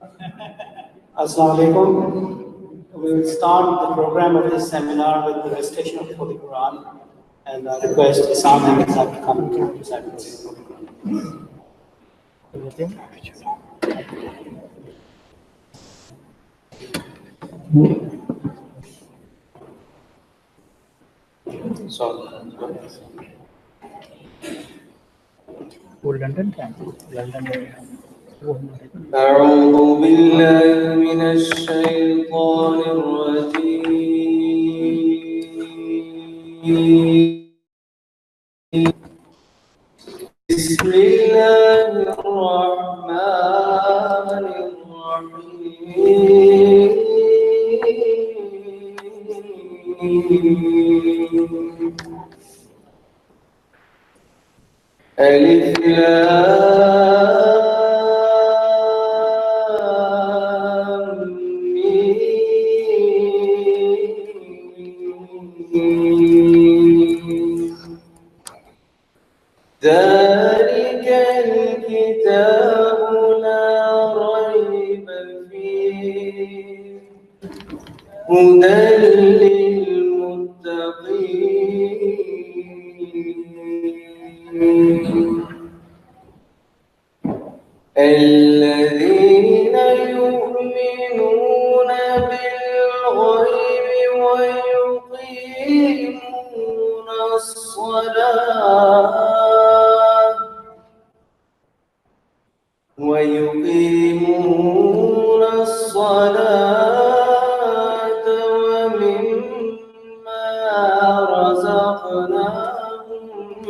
Assalamu alaikum. We will start the program of this seminar with the recitation of the Holy Quran, and I request Isam and Isaac to come and recite the Holy Quran. أعوذ بالله من الشيطان الرجيم. بسم الله الرحمن الرحيم. ألف لام ميم. ذلك الكتاب لا ريب فيه هدى الذين يؤمنون بالغيب ويقيمون الصلاة ومما رزقناهم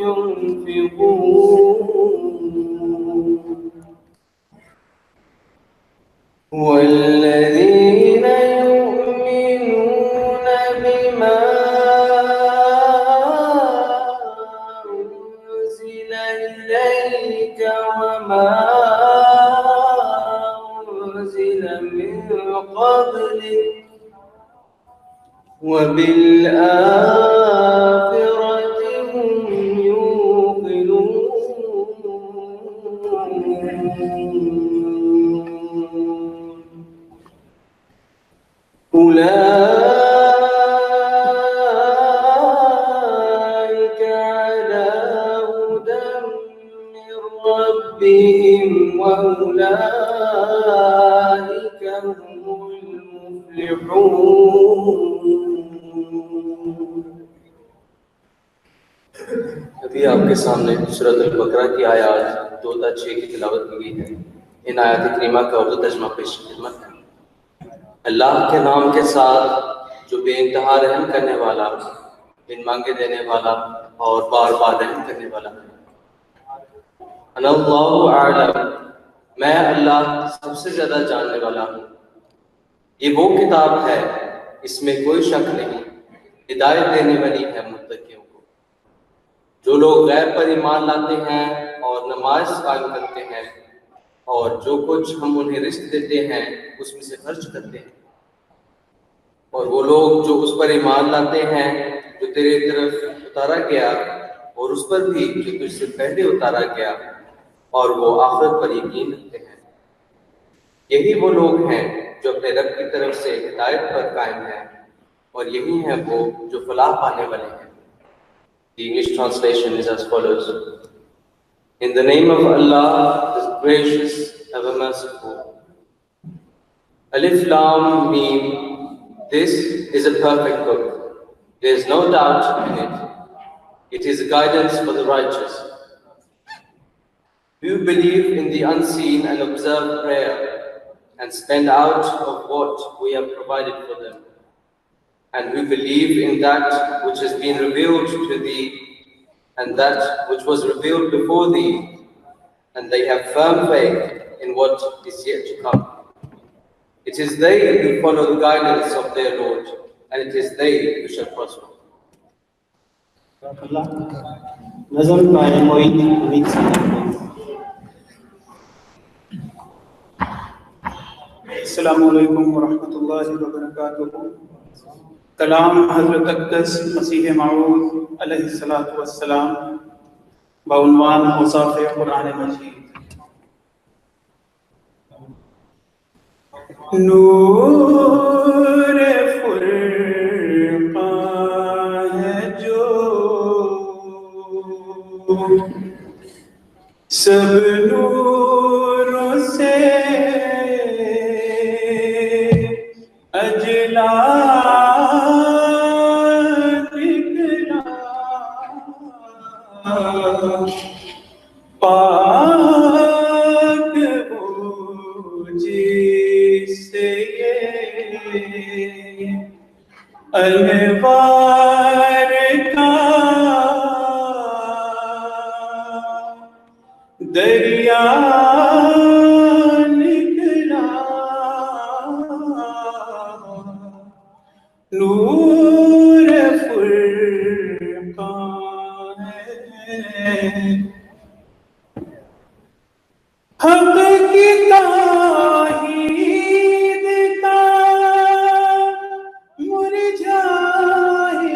ينفقون والذين يؤمنون بما أنزل إليك وما أنزل من قبلك وبالآخرة هم يوقنون أولئك على هدى من ربهم وأولئك هم المفلحون. ابھی آپ کے سامنے سورۃ البقرہ کی آیات 2 تا 6 کی تلاوت کی گئی ہے. ان آیات کریمہ کا اردو ترجمہ پیش خدمت ہے. اللہ کے نام کے ساتھ جو بے انتہا رحم کرنے والا، بن مانگے دینے والا اور بار بار رحم کرنے والا ہے. اللہ اعلم، میں اللہ سب سے زیادہ جاننے والا ہوں. یہ وہ کتاب ہے، اس میں کوئی شک نہیں، ہدایت دینے والی ہے متقیوں کو. جو لوگ غیب پر ایمان لاتے ہیں اور نماز قائم کرتے ہیں اور جو کچھ ہم انہیں رزق دیتے ہیں اس میں سے خرچ کرتے ہیں. اور وہ لوگ جو اس پر ایمان لاتے ہیں جو تیرے طرف اتارا گیا اور اس پر بھی جو تجھ سے پہلے اتارا گیا اور وہ آخرت پر یقین رکھتے ہیں. یہی وہ لوگ ہیں جو اپنے رب کی طرف سے ہدایت پر قائم ہیں اور یہی ہیں وہ جو فلاح پانے والے ہیں. The English translation is as follows. In the name of Allah, the gracious, ever merciful. Alif Lam Mim. This is a perfect book. There is no doubt in it. It is a guidance for the righteous. Who believe in the unseen and observe prayer and spend out of what we have provided for them. And who believe in that which has been revealed to thee and that which was revealed before thee, and they have firm faith in what is yet to come. It is they who follow the guidance of their Lord, and it is they who shall prosper. نظم قائم معین امید صاحب. السلام علیکم ورحمۃ اللہ وبرکاتہ. کلام حضرت اقدس مسیح موعود علیہ الصلوۃ والسلام بعنوان اوصاف قرآن مجید. نور فرقان ہے جو سب نوروں سے اجلا نکلا پاک ہو جس سے یہ انوار کا دریا نکلا نور فرقان ہے حق کی توحید کا مرجائے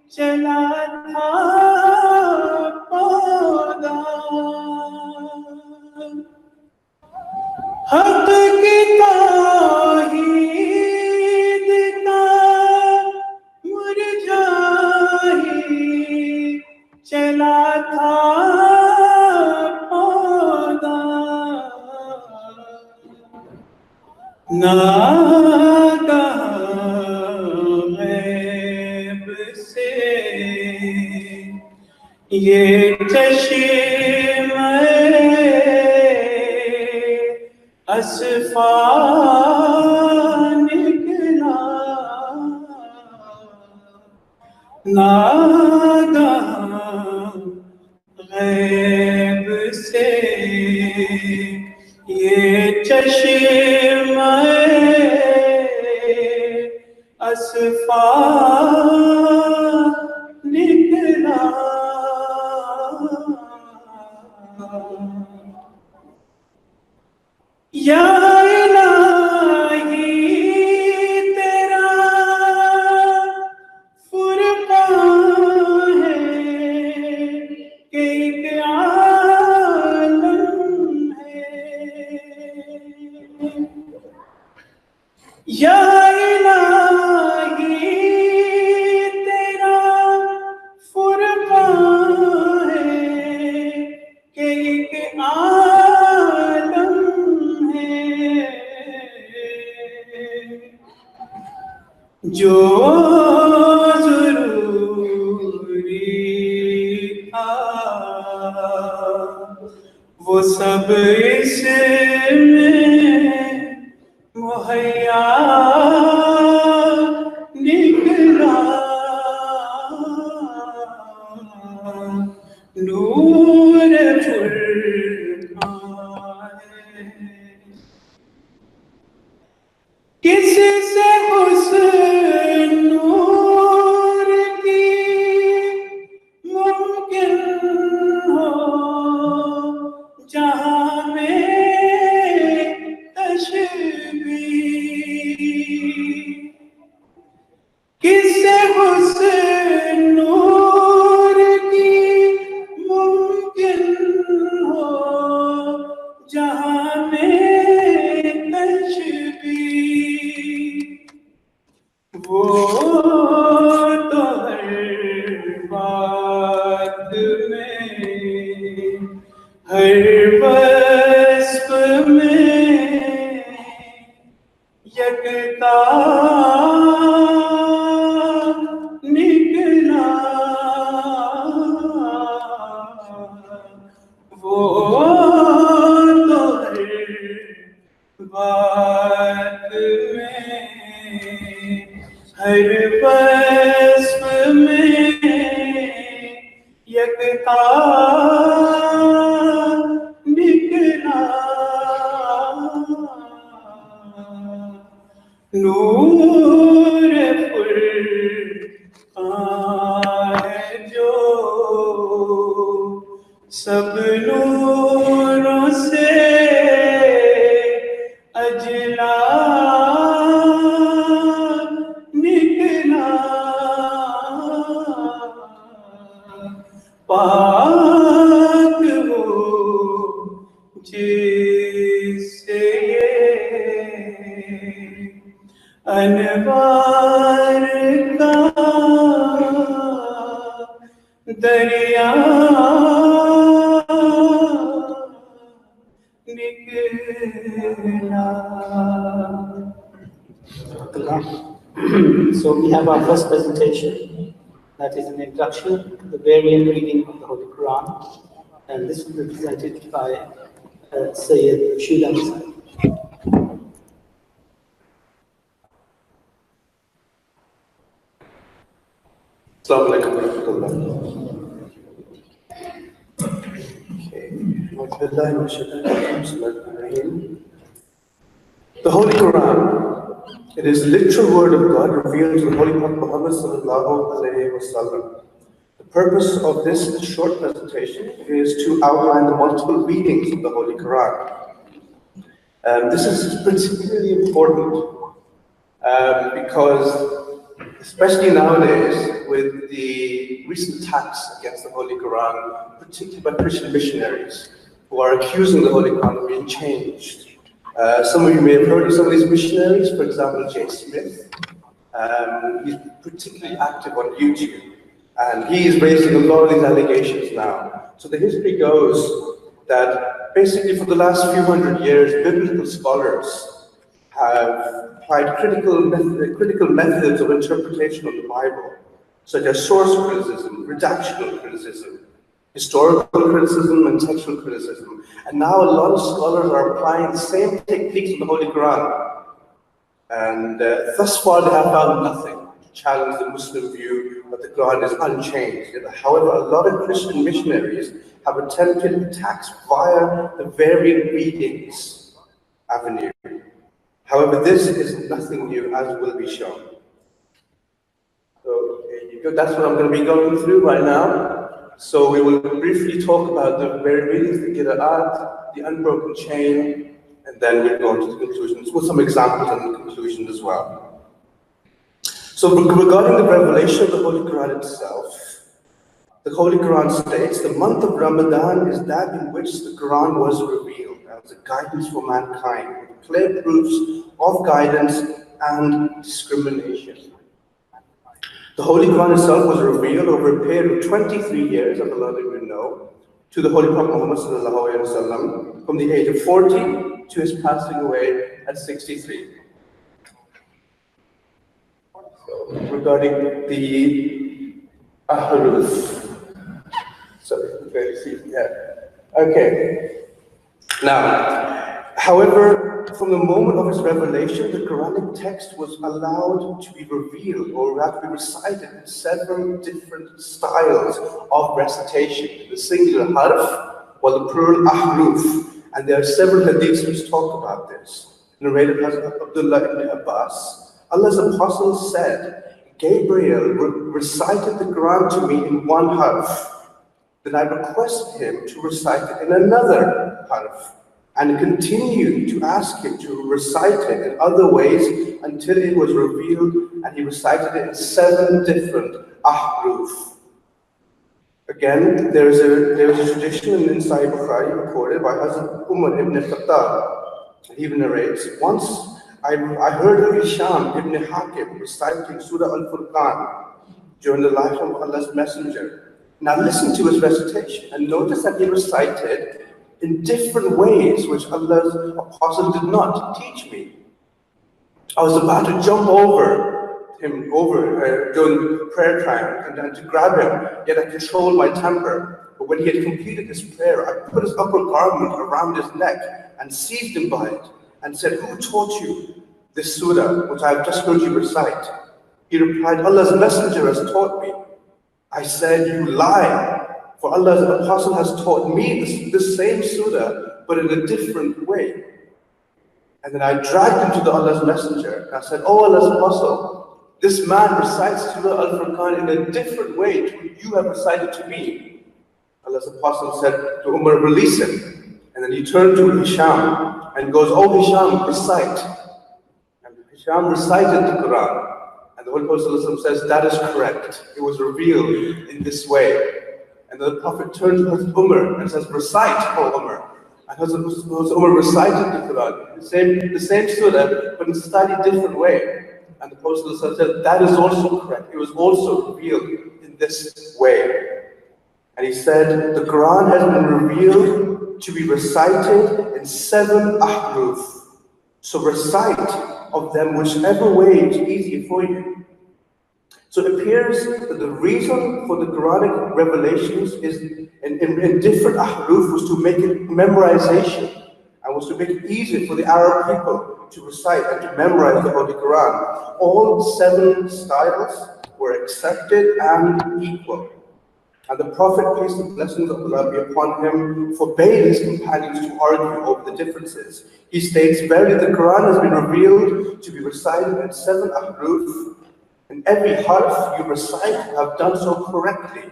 چلا تھا پودا حق کی توحید کا مرجائے چلا تھا ناگہاں غیب سے یہ چشمہ اصفا نکلا ناگہاں غیب سے یہ چشمہ اصفا نکلا یا الہی تیرا فرقان ہے کہ ایک عالم ہے یا الہی تیرا فرقان ہے کہ ایک عالم ہے جو ضروری تھا وہ سب اس میں مہیا نکلا نور فرقان ہے کس سے حسن نور کی ممکن ہو جہاں میں تشبیہ کس سے حسن نور کی ممکن ہو جہاں میں تشبیہ وہ تو ہر بات میں ہر وصف میں یکتا نکلا وہ تو ہر بات میں ہر وصف میں یکتا نکلا نور فرقان ہے جو سب نوروں سے اجلا نکلا پاک ہو جس سے یہ So we have our first presentation, that is an introduction to the variant reading of the Holy Quran, and this will be presented by Sayyid Rashid Ahmed. Assalamu alaikum wa rahmatullah. The Holy Quran, it is the literal word of God revealed to the Holy Prophet Muhammad sallallahu alaihi wasallam. The purpose of this short presentation is to outline the multiple readings of the Holy Quran. This is particularly important because, especially nowadays, with the recent attacks against the Holy Quran, particularly by Christian missionaries who are accusing the Holy Quran of being changed. Some of you may have heard of some of these missionaries, for example, J. Smith. He's particularly active on YouTube, and he is raising a lot of these allegations now. So the history goes that basically for the last few hundred years, biblical scholars have applied critical methods of interpretation of the Bible, such as source criticism, redactional criticism, historical criticism, and textual criticism. And now a lot of scholars are applying the same techniques in the Holy Quran. And thus far they have found nothing to challenge the Muslim view that the Quran is unchanged. However, a lot of Christian missionaries have attempted attacks via the variant readings avenue. However, this is nothing new, as will be shown. So here you go. That's what I'm going to be going through right now. So we will briefly talk about the variant readings, the Qira'at, the unbroken chain, and then we'll go into the conclusions with some examples and the conclusion as well. So regarding the revelation of the Holy Quran itself, the Holy Quran states, the month of Ramadan is that in which the Quran was revealed as a guidance for mankind, with clear proofs of guidance and discrimination. The Holy Quran itself was revealed over a period of 23 years, as a lot of you know, to the Holy Prophet Muhammad sallallahu alaihi wasallam, from the age of 40 to his passing away at 63. So, regarding the ahruf, sorry, very easy. Yeah. Okay. Now, however, from the moment of its revelation, the Quranic text was allowed to be revealed, or rather be recited in several different styles of recitation. The singular harf, or the plural ahruf. And there are several hadiths which talk about this. Narrated by Abdullah ibn Abbas, Allah's apostle said, Gabriel recited the Quran to me in one harf. Then I requested him to recite it in another harf, and continued to ask him to recite it in other ways until it was revealed, and he recited it in 7 different ahruf. Again, there is a tradition in Sahih Bukhari reported by Hazrat Umar ibn Khattab. He narrates, once I heard Hisham ibn Hakim reciting Surah Al-Furqan during the life of Allah's Messenger. Now listen to his recitation and notice that he recited in different ways which Allah's apostle did not teach me. I was about to jump over him during prayer time and to grab him, yet I controlled my temper. But when he had completed his prayer, I put his upper garment around his neck and seized him by it and said, who taught you this surah which I have just heard you recite? He replied, Allah's Messenger has taught me. I said, you lie, for Allah's apostle has taught me this same surah, but in a different way. And then I dragged him to the Allah's Messenger, and I said, oh Allah's apostle, this man recites Surah Al-Furqan in a different way to what you have recited to me. Allah's apostle said to Umar, release him. And then he turned to Hisham and goes, oh Hisham, recite. And Hisham recited the Quran. And the Holy Prophet says, that is correct. It was revealed in this way. And the Prophet turned to Hazrat Umar and says, recite, O Umar. And Hazrat Umar recited the Quran, the same surah, but in a slightly different way. And the Prophet said, that is also correct. It was also revealed in this way. And he said, the Quran has been revealed to be recited in 7 ahruf. So recite of them whichever way is easier for you. So it appears that the reason for the Quranic revelations is in different ahruf was to make it memorization and was to make it easier for the Arab people to recite and to memorize the Holy Quran. All 7 styles were accepted and equal. And the Prophet, peace and blessings of Allah be upon him, forbade his companions to argue over the differences. He states, verily the Quran has been revealed to be recited in 7 ahruf, and every harf you recite have done so correctly.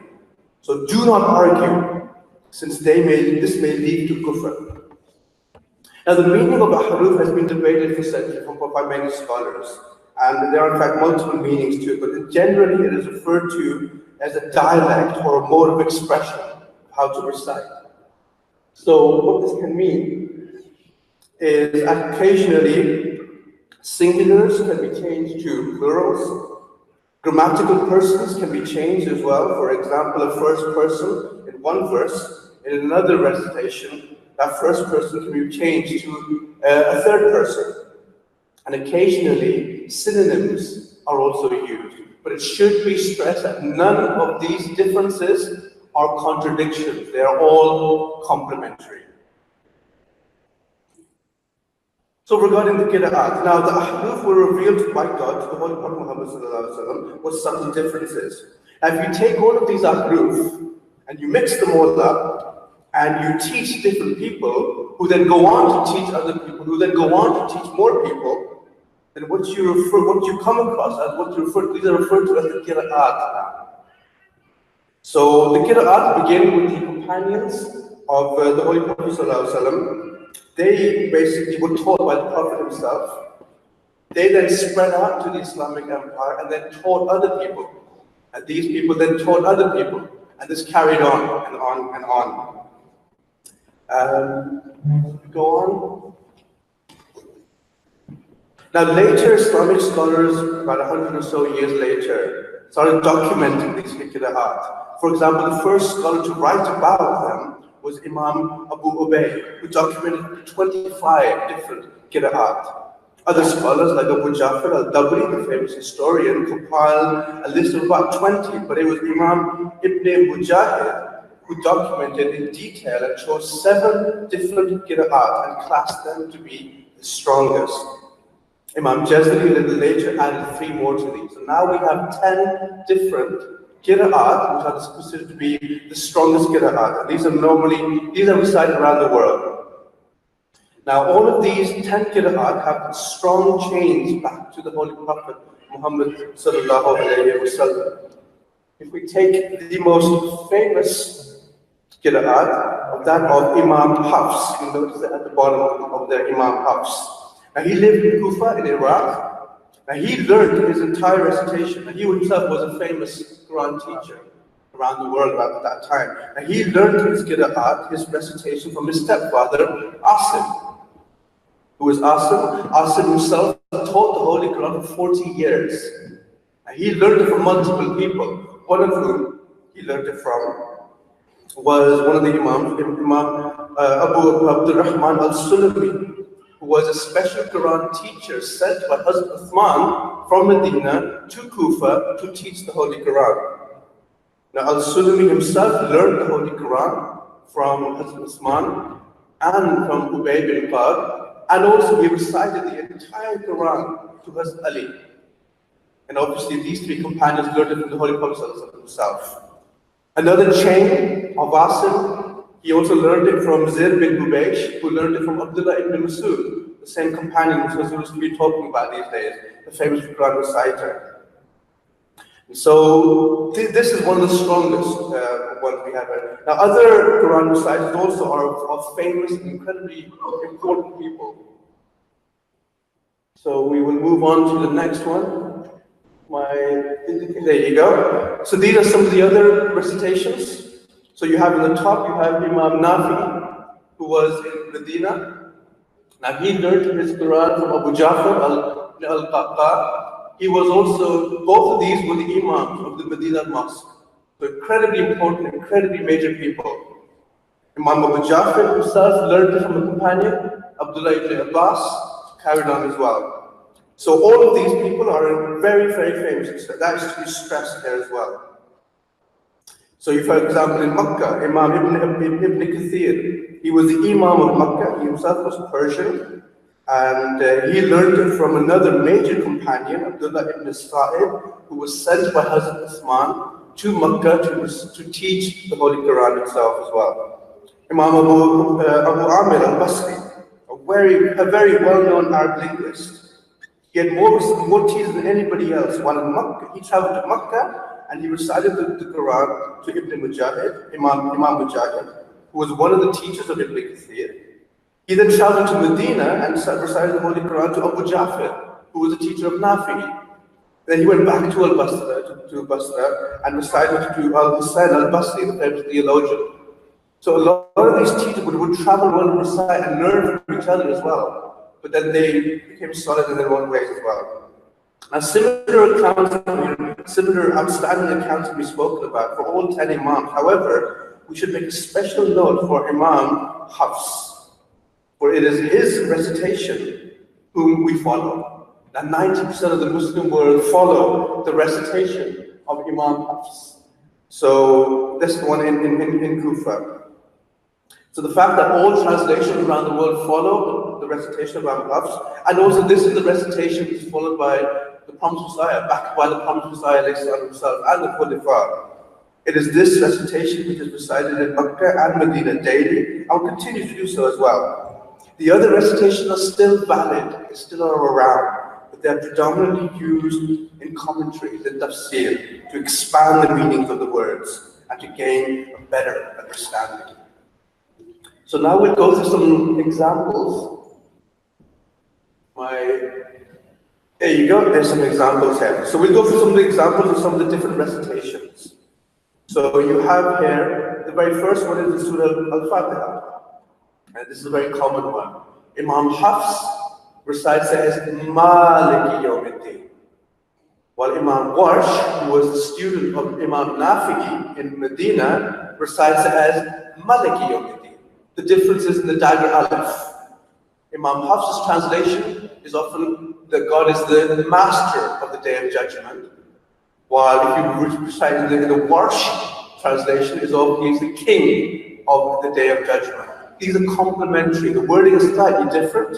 So do not argue, since this may lead to kufr. Now the meaning of ahruf has been debated for centuries by many scholars. And there are in fact multiple meanings to it, but generally it is referred to as a dialect or a mode of expression of how to recite. So what this can mean is occasionally singulars can be changed to plurals. Grammatical persons can be changed as well. For example, a first person in one verse, in another recitation, that first person can be changed to a third person. And occasionally, synonyms are also used. But it should be stressed that none of these differences are contradictions. They are all complementary. So regarding the qira'at, now the ahruf were revealed by God to the Holy Prophet Muhammad with subtle differences. Now if you take all of these ahruf and you mix them all up and you teach different people who then go on to teach other people, who then go on to teach more people, then what you come across as what these are referred to as the qira'at now. So the qira'at begin with the companions of the Holy Prophet ﷺ. They basically were taught by the Prophet himself. They then spread out to the Islamic Empire and then taught other people. And these people then taught other people. And this carried on and on and on. Go on. Now later, Islamic scholars, about 100 or so years later, started documenting these qira'at. For example, the first scholar to write about them was Imam Abu Ubay, who documented 25 different qira'at. Other scholars like Abu Ja'far al-Dabri, the famous historian, compiled a list of about 20, but it was Imam Ibn Mujahid who documented in detail and chose 7 different qira'at and classed them to be the strongest. Imam Jazari a little later added 3 more to these. So now we have 10 different qira'at, which are considered to be the strongest qira'at. These are recited around the world. Now all of these 10 qira'at have strong chains back to the Holy Prophet Muhammad sallallahu alayhi wa sallam. If we take the most famous qira'at of that of Imam Hafs, you notice that at the bottom of the Imam Hafs. Now he lived in Kufa in Iraq. Now he learned his entire recitation. And he himself was a famous Quran teacher around the world at that time. Now he learned his qira'at, his recitation from his stepfather, Asim. Who was Asim? Asim himself taught the Holy Quran for 40 years. And he learned it from multiple people. One of whom he learned it from was one of the Imams, Imam Abu Abdurrahman al-Sulami, who was a special Quran teacher sent by Hazrat Uthman from Medina to Kufa to teach the Holy Quran. Now al-Sulami himself learned the Holy Quran from Hazrat Uthman and from Ubay bin Ka'b, and also he recited the entire Quran to Hazrat Ali. And obviously these 3 companions learned it from the Holy Prophet himself. Another chain of Asim, he also learned it from Zayd bin Hubaysh, who learned it from Abdullah ibn Masud, the same companion which was supposed to be talking about these days, the famous Quran reciter. So this is one of the strongest ones we have. Now other Quran reciters also are famous and incredibly important people. So we will move on to the next one. There you go. So these are some of the other recitations. So you have in the top, you have Imam Nafi, who was in Medina. Now he learned his Quran from Abu Ja'far al-Qaqqa. He was also, both of these were the Imams of the Medina Mosque. So incredibly important, incredibly major people. Imam Abu Jafar himself learned it from a companion, Abdullah ibn Abbas, carried on as well. So all of these people are very, very famous. That is to be stressed here as well. So for example, in Makkah, Imam Ibn Kathir, he was the Imam of Makkah. He himself was Persian. And he learned it from another major companion, Abdullah ibn Sa'ib, who was sent by Hazrat Uthman to Makkah to teach the Holy Quran itself as well. Imam Abu Amir al-Basri, a very well-known Arab linguist. He had more teachers than anybody else. While in Makkah, he traveled to Makkah and he recited the Quran to Ibn Mujahid, Imam Mujahid, who was one of the teachers of Ibn Kathir. He then traveled to Medina and recited the Holy Quran to Abu Jafar, who was a teacher of Nafi. Then he went back to Basra and recited to Al-Husayn al-Basri, the famous theologian. So a lot of these teachers would travel around and recite and learn from each other as well. But then they became solid in their own ways as well. Now similar outstanding accounts can be spoken about for all 10 Imams. However, we should make a special note for Imam Hafs, for it is his recitation whom we follow. Now 90% of the Muslim world follow the recitation of Imam Hafs. So this one in Kufa. So the fact that all translations around the world follow the recitation of Imam Hafs, and also this is the recitation which is followed by the Promised Messiah, backed by the Promised Messiah himself and the Khulafa. It is this recitation which is recited in Makkah and Medina daily, and will continue to do so as well. The other recitations are still valid, they still are around, but they are predominantly used in commentaries, in tafsir, to expand the meanings of the words and to gain a better understanding. So now we'll go through some examples. There you go, there's some examples here. So we'll go through some of the examples of some of the different recitations. So you have here, the very first one is the Surah Al-Fatiha. And this is a very common one. Imam Hafs recites it as Maliki Yawmiddin. While Imam Warsh, who was the student of Imam Nafi in Medina, recites it as Maliki Yawmiddin. The difference is in the dagger alif. Imam Hafs's translation is often that God is the master of the Day of Judgment, while if you recite in the Warsh translation, is he's the king of the Day of Judgment. These are complementary. The wording is slightly different.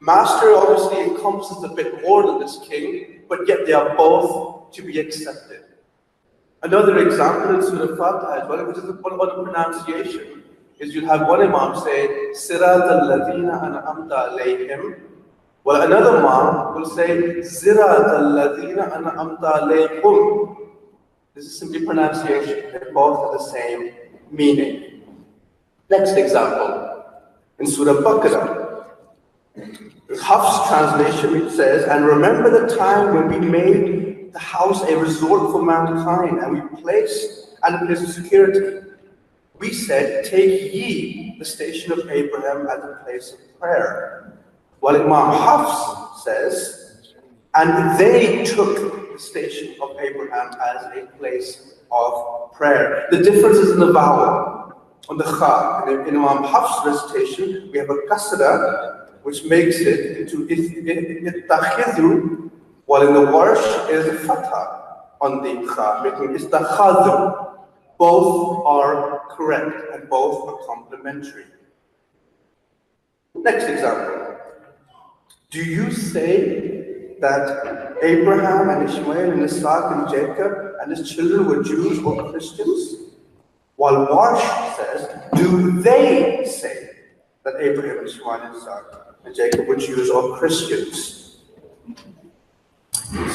Master obviously encompasses a bit more than this king, but yet they are both to be accepted. Another example in Surah Fatiha as well, which is one of the pronunciation, is you'll have one Imam say, Sirat al-Ladina an'amta alayhim, while another Imam will say, Zirat al-Ladina an'amta alayhum. This is simply pronunciation. They both have the same meaning. Next example, in Surah Baqarah, Hafs translation, it says, and remember the time when we made the house a resort for mankind, and we placed a place of security. We said, take ye the station of Abraham as a place of prayer. While Imam Hafs says, and they took the station of Abraham as a place of prayer. The difference is in the vowel, on the kha. In Imam Hafs recitation, we have a kasra, which makes it into ittakhidhu, while in the Warsh, it is a fatha on the kha, making istakhadhu. Both are correct and both are complementary. Next example. Do you say that Abraham and Ishmael and Isaac and Jacob and his children were Jews or Christians? While Warsh says, do they say that Abraham and Ishmael and Isaac and Jacob were Jews or Christians?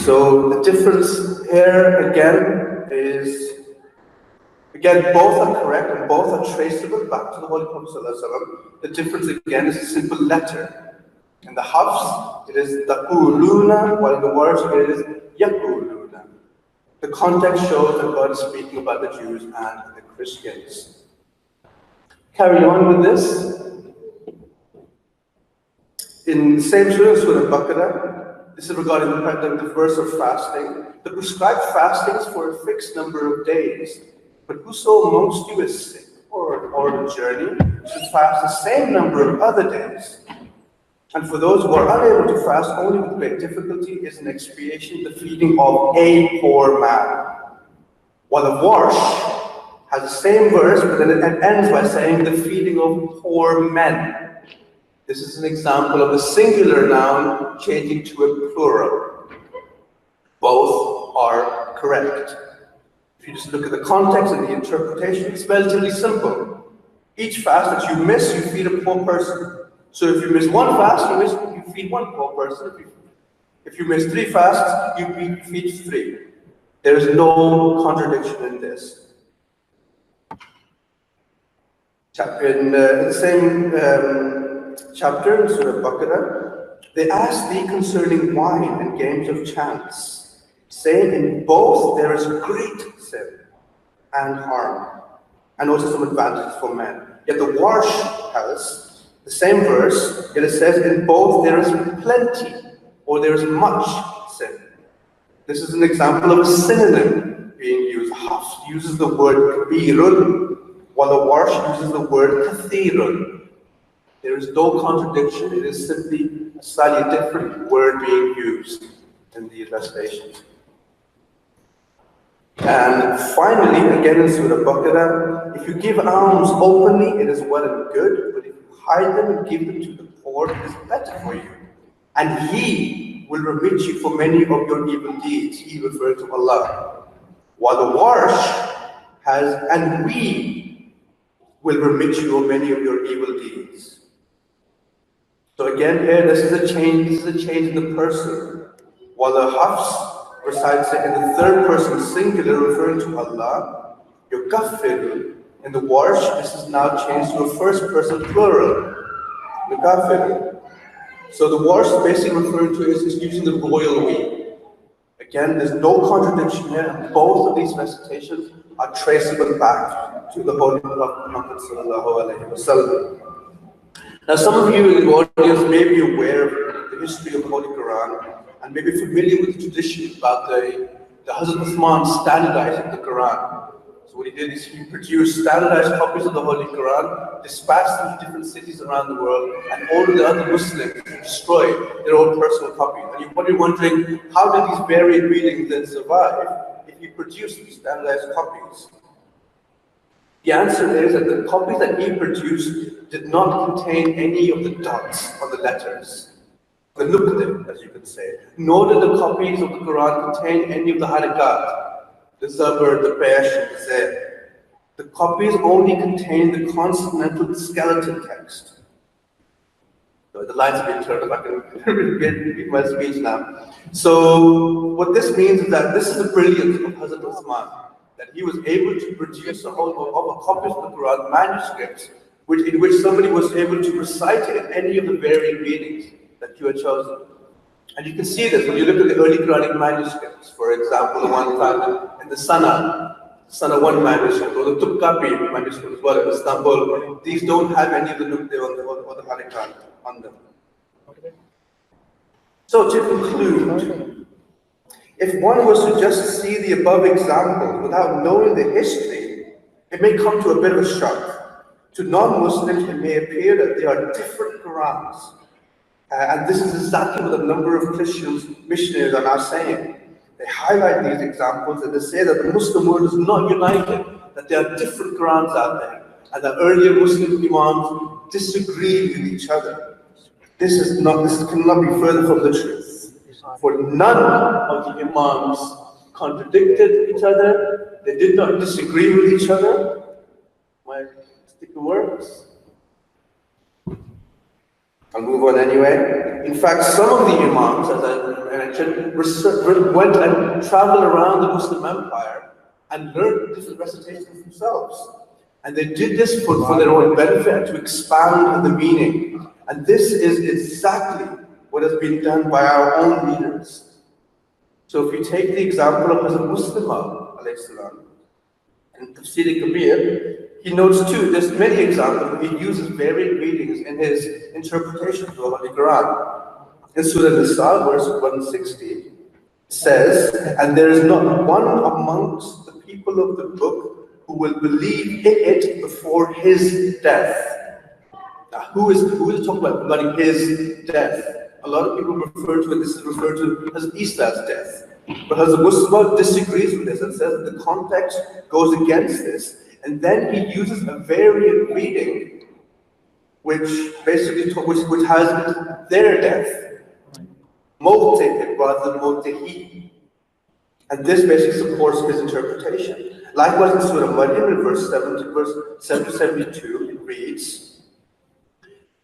So the difference here again is, both are correct and both are traceable back to the Holy Prophet ﷺ. The difference again is a simple letter. In the Hafs, it is taquluna, while in the words it is yaquluna. The context shows that God is speaking about the Jews and the Christians. Carry on with this. In the same Surah Al-Baqarah, This is regarding the verse of fasting. The prescribed fasting is for a fixed number of days. But whoso amongst you is sick or on a journey should fast the same number of other days. And for those who are unable to fast only with great difficulty is an expiation, the feeding of a poor man. While the wash has the same verse, but then it ends by saying the feeding of poor men. This is an example of a singular noun changing to a plural. Both are correct. If you just look at the context and the interpretation, it's relatively simple. Each fast that you miss, you feed a poor person. So if you miss one fast, you feed one poor person. If you miss 3 fasts, you feed 3. There is no contradiction in this. In the same chapter, in Surah Baqarah, they ask thee concerning wine and games of chance, saying in both there is great sin and harm, and also some advantages for men. Yet the wash has the same verse, yet it says in both there is plenty, or there is much sin. This is an example of a synonym being used. Hafs uses the word kabirun, while the Warsh uses the word kathirun. There is no contradiction, it is simply a slightly different word being used in these recitations. And finally, again in Surah Baqarah, if you give alms openly, it is well and good, but if you hide them and give them to the poor, it is better for you. And He will remit you for many of your evil deeds. He referred to Allah. While the Warsh has, and we will remit you of many of your evil deeds. So again here, this is a change in the person. While the Hafs recites it in the third person singular, referring to Allah, your kafir in the Warsh, this is now changed to a first person plural, the kafir. So the Warsh is basically referring to is using the royal we. Again, there's no contradiction here, and both of these recitations are traceable back to the Holy Prophet Muhammad sallallahu alaihi wasallam. Now, some of you in the audience may be aware of the history of the Holy Quran and may be familiar with the tradition about the Hazrat Uthman standardizing the Quran. So what he did is he produced standardized copies of the Holy Quran, dispatched them to different cities around the world, and ordered the other Muslims to destroy their own personal copies. And you're probably wondering, how did these varied readings then survive if he produced these standardized copies? The answer is that the copies that he produced did not contain any of the dots on the letters, the nuqta, as you could say. Nor did the copies of the Quran contain any of the harakat, the zabr, the pesh, and the zeh. The copies only contain the consonantal skeleton text. So the lines have been turned, if I can repeat my speech now. So what this means is that this is the brilliance of Hazrat Uthman, that he was able to produce a whole of copies of the Quran, manuscripts, in which somebody was able to recite it in any of the varying meanings that you had chosen. And you can see this when you look at the early Quranic manuscripts. For example, the one found in the Sana 1 manuscript, or the Tupkapi manuscript as well in Istanbul. These don't have any of the nuqta or the harakat on them. So to conclude, if one was to just see the above examples without knowing the history, it may come to a bit of a shock. To non-Muslims, it may appear that they are different Qurans. And this is exactly what a number of Christian missionaries are now saying. They highlight these examples and they say that the Muslim world is not united, that there are different Qurans out there, and that earlier Muslim Imams disagreed with each other. This cannot be further from the truth. For none of the Imams contradicted each other, they did not disagree with each other. My sticker works. I'll move on anyway. In fact, some of the Imams, as I mentioned, went and traveled around the Muslim empire and learned different recitations themselves. And they did this for their own benefit, to expand the meaning. And this is exactly what has been done by our own leaders. So if you take the example of Hazrat Muslim alayhi salam, in Tafsir Kabir, he notes too, there's many examples where he uses varied readings in his interpretation of the Holy Quran. In Surah Nisa, verse 160, says, and there is not one amongst the people of the book who will believe in it before his death. Now, who is talking about regarding his death? A lot of people refer to it, this is referred to as Isa's death. But Hazrat Mustafa disagrees with this and says that the context goes against this. And then he uses a variant reading which basically which has their death. Mawtihim rather than mawtihi. And this basically supports his interpretation. Likewise in Surah Maryam in verse 772 it reads,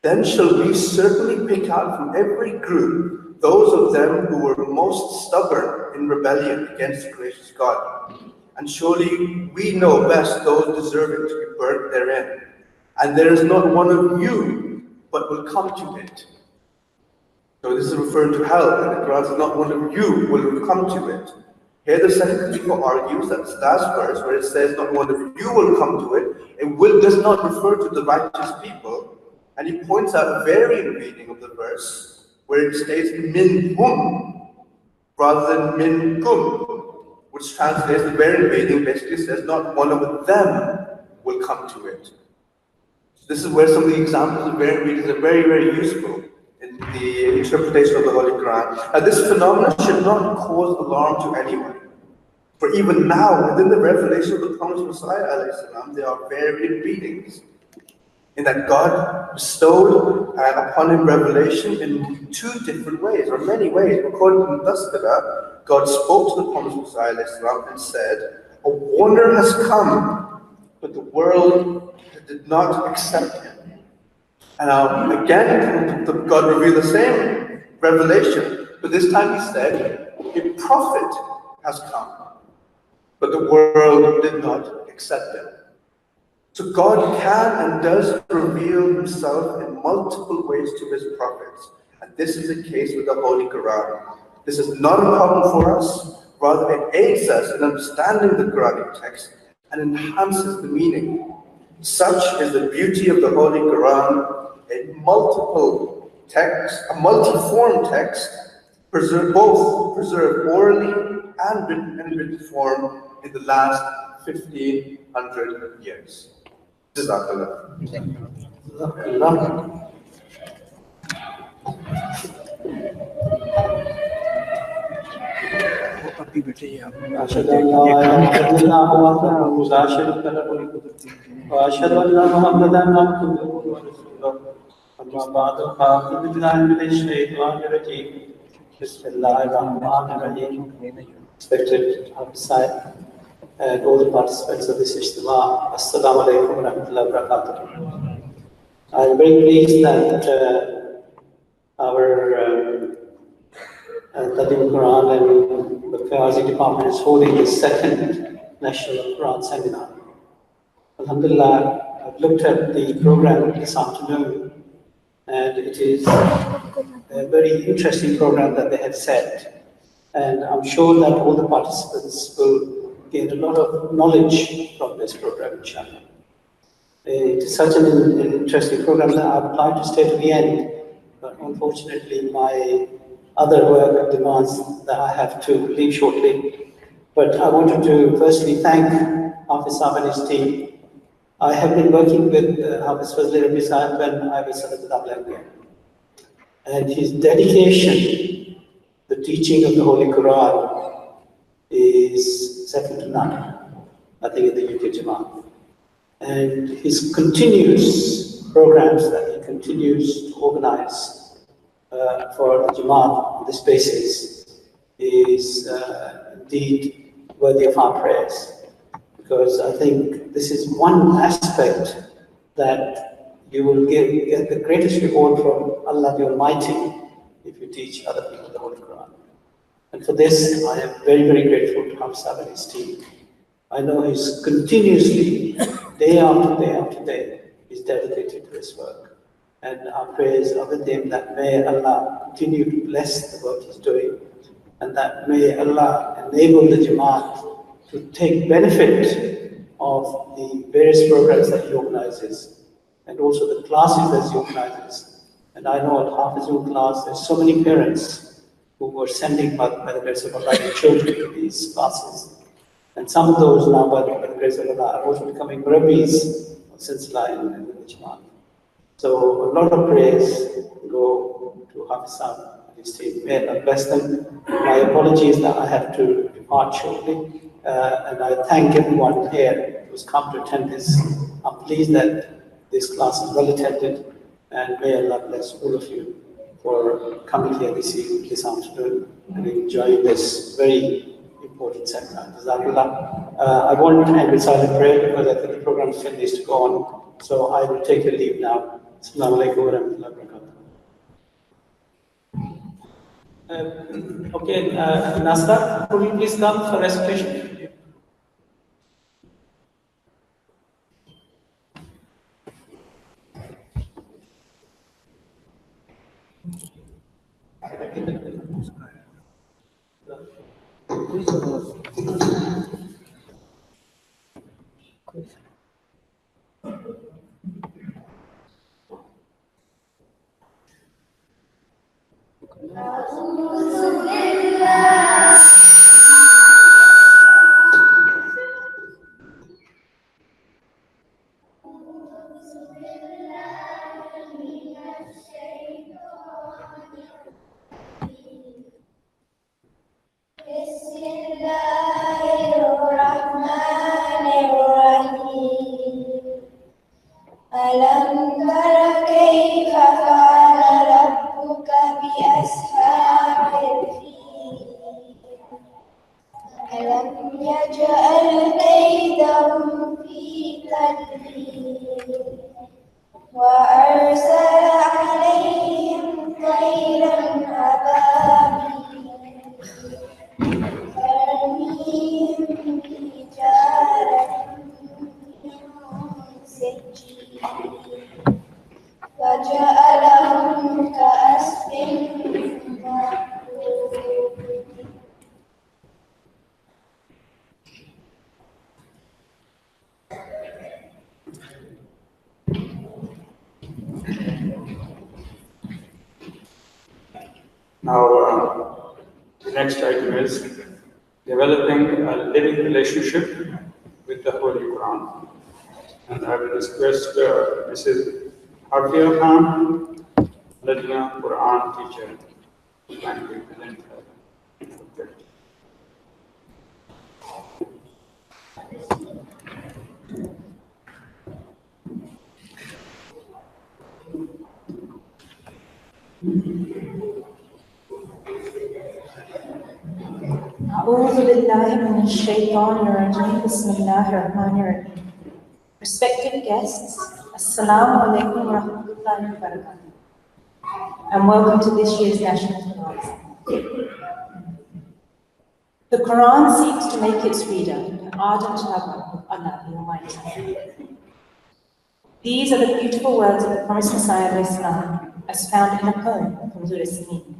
then shall we certainly pick out from every group those of them who were most stubborn in rebellion against the gracious God. And surely we know best those deserving to be burnt therein. And there is not one of you but will come to it. So this is referring to hell, and the Quran says not one of you will come to it. Here the second Khalifa argues that this last verse where it says not one of you will come to it, does not refer to the righteous people. And he points out a variant reading of the verse where it states minhum rather than minkum, which translates the variant reading basically says not one of them will come to it. So this is where some of the examples of variant readings are very, very useful in the interpretation of the Holy Quran. Now this phenomenon should not cause alarm to anyone. For even now, within the revelation of the promised Messiah, there are variant readings. In that God bestowed upon him revelation in two different ways, or many ways. According to Tazkirah, God spoke to the promised Messiah and said, a warner has come, but the world did not accept him. And again, God revealed the same revelation, but this time he said, a prophet has come, but the world did not accept him. So God can and does reveal himself in multiple ways to his prophets. And this is the case with the Holy Quran. This is not a problem for us, rather it aids us in understanding the Quranic text and enhances the meaning. Such is the beauty of the Holy Quran, a multiple text, a multi-form text, preserved orally and in written form in the last 1500 years. Jazakallah. أشهد أن لا إله إلا الله وحده لا شريك له وأشهد أن محمدا عبده ورسوله أما بعد فأعوذ بالله من الشيطان الرجيم بسم الله الرحمن الرحيم. Respected outside and all the participants of this Ijtima, Assalamu alaikum wa rahmatullahi wa barakatuh. I'm very pleased that our Talimul-Quran and the Qazi department is holding the second National Qur'an seminar. Alhamdulillah, I've looked at the program this afternoon, and it is a very interesting program that they have set. And I'm sure that all the participants will gain a lot of knowledge from this program, inshallah. It is such an interesting program that I would like to stay to the end, but unfortunately my other work demands that I have to leave shortly. But I wanted to firstly thank Hafiz Saab and his team. I have been working with Hafiz Fazli Rabi Sahib when I was Salat Asr, and his dedication, the teaching of the Holy Quran, is second to none, I think, in the UK Jamaat. And his continuous programs that he continues to organize for the Jamaat on this basis is indeed worthy of our prayers. Because I think this is one aspect that you will get the greatest reward from Allah the Almighty if you teach other people the Holy Quran. And for this, I am very, very grateful to Hafiz Saab and his team. I know he's continuously, day after day after day, is dedicated to his work. And our prayers are with him that may Allah continue to bless the work he's doing, and that may Allah enable the Jamaat to take benefit of the various programs that he organizes, and also the classes that he organizes, And I know at Hafizul class, there's so many parents who were sending by the grace of Allah their children to these classes. And some of those now, by the grace of Allah, are also becoming rabbis of Silsila in the Ijman. So a lot of praise go to Hafizan and his team. May Allah bless them. My apologies that I have to depart shortly. And I thank everyone here who's come to attend this. I'm pleased that this class is well attended. And may Allah bless all of you for coming here this afternoon and enjoying this very important seminar. Jazakallah. I won't end with silent prayer because I think the program still needs to go on. So I will take your leave now. Assalamu alaikum wa rahmatullahi wa barakatuh. Okay, Nasirat, could you please come for recitation? ألم تر كيف فعل ربك بأصحاب الفيل ألم يجعل كيدهم في تدليل وأرسل عليهم طيرا أبابيل ترميهم بحجارة من سجيل فجعلهم كعصف مأكول. Now, the next item is developing a living relationship with the Holy Quran. And I will request Mrs. Hafia Khan, Lajna Qur'an teacher, to kindly present her subject. أعوذ بالله من الشيطان الرجيم بسم الله الرحمن الرحيم. Respected guests, Assalamu alaikum wa rahmatullahi wa barakatuh, and welcome to this year's National Qur'an. The Quran seeks to make its reader an ardent lover of Allah the Almighty. These are the beautiful words of the promised Messiah Islam, as found in a poem from Zurasimeen.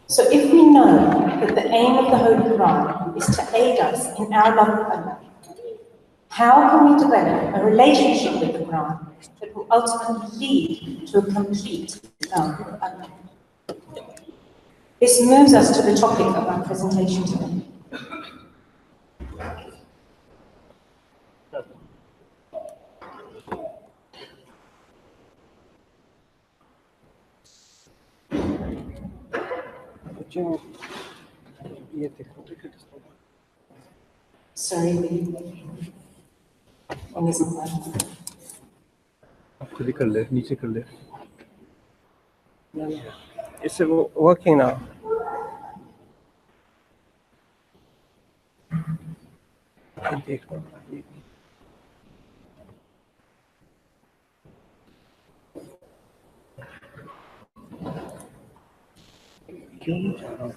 So if we know that the aim of the Holy Quran is to aid us in our love of Allah, how can we develop a relationship with the Quran that will ultimately lead to a complete love of Allah? This moves us to the topic of our presentation today. Sorry, one isn't one. खुद ही कर ले नीचे कर ले इससे वो working ना देख क्यों नहीं जा रहा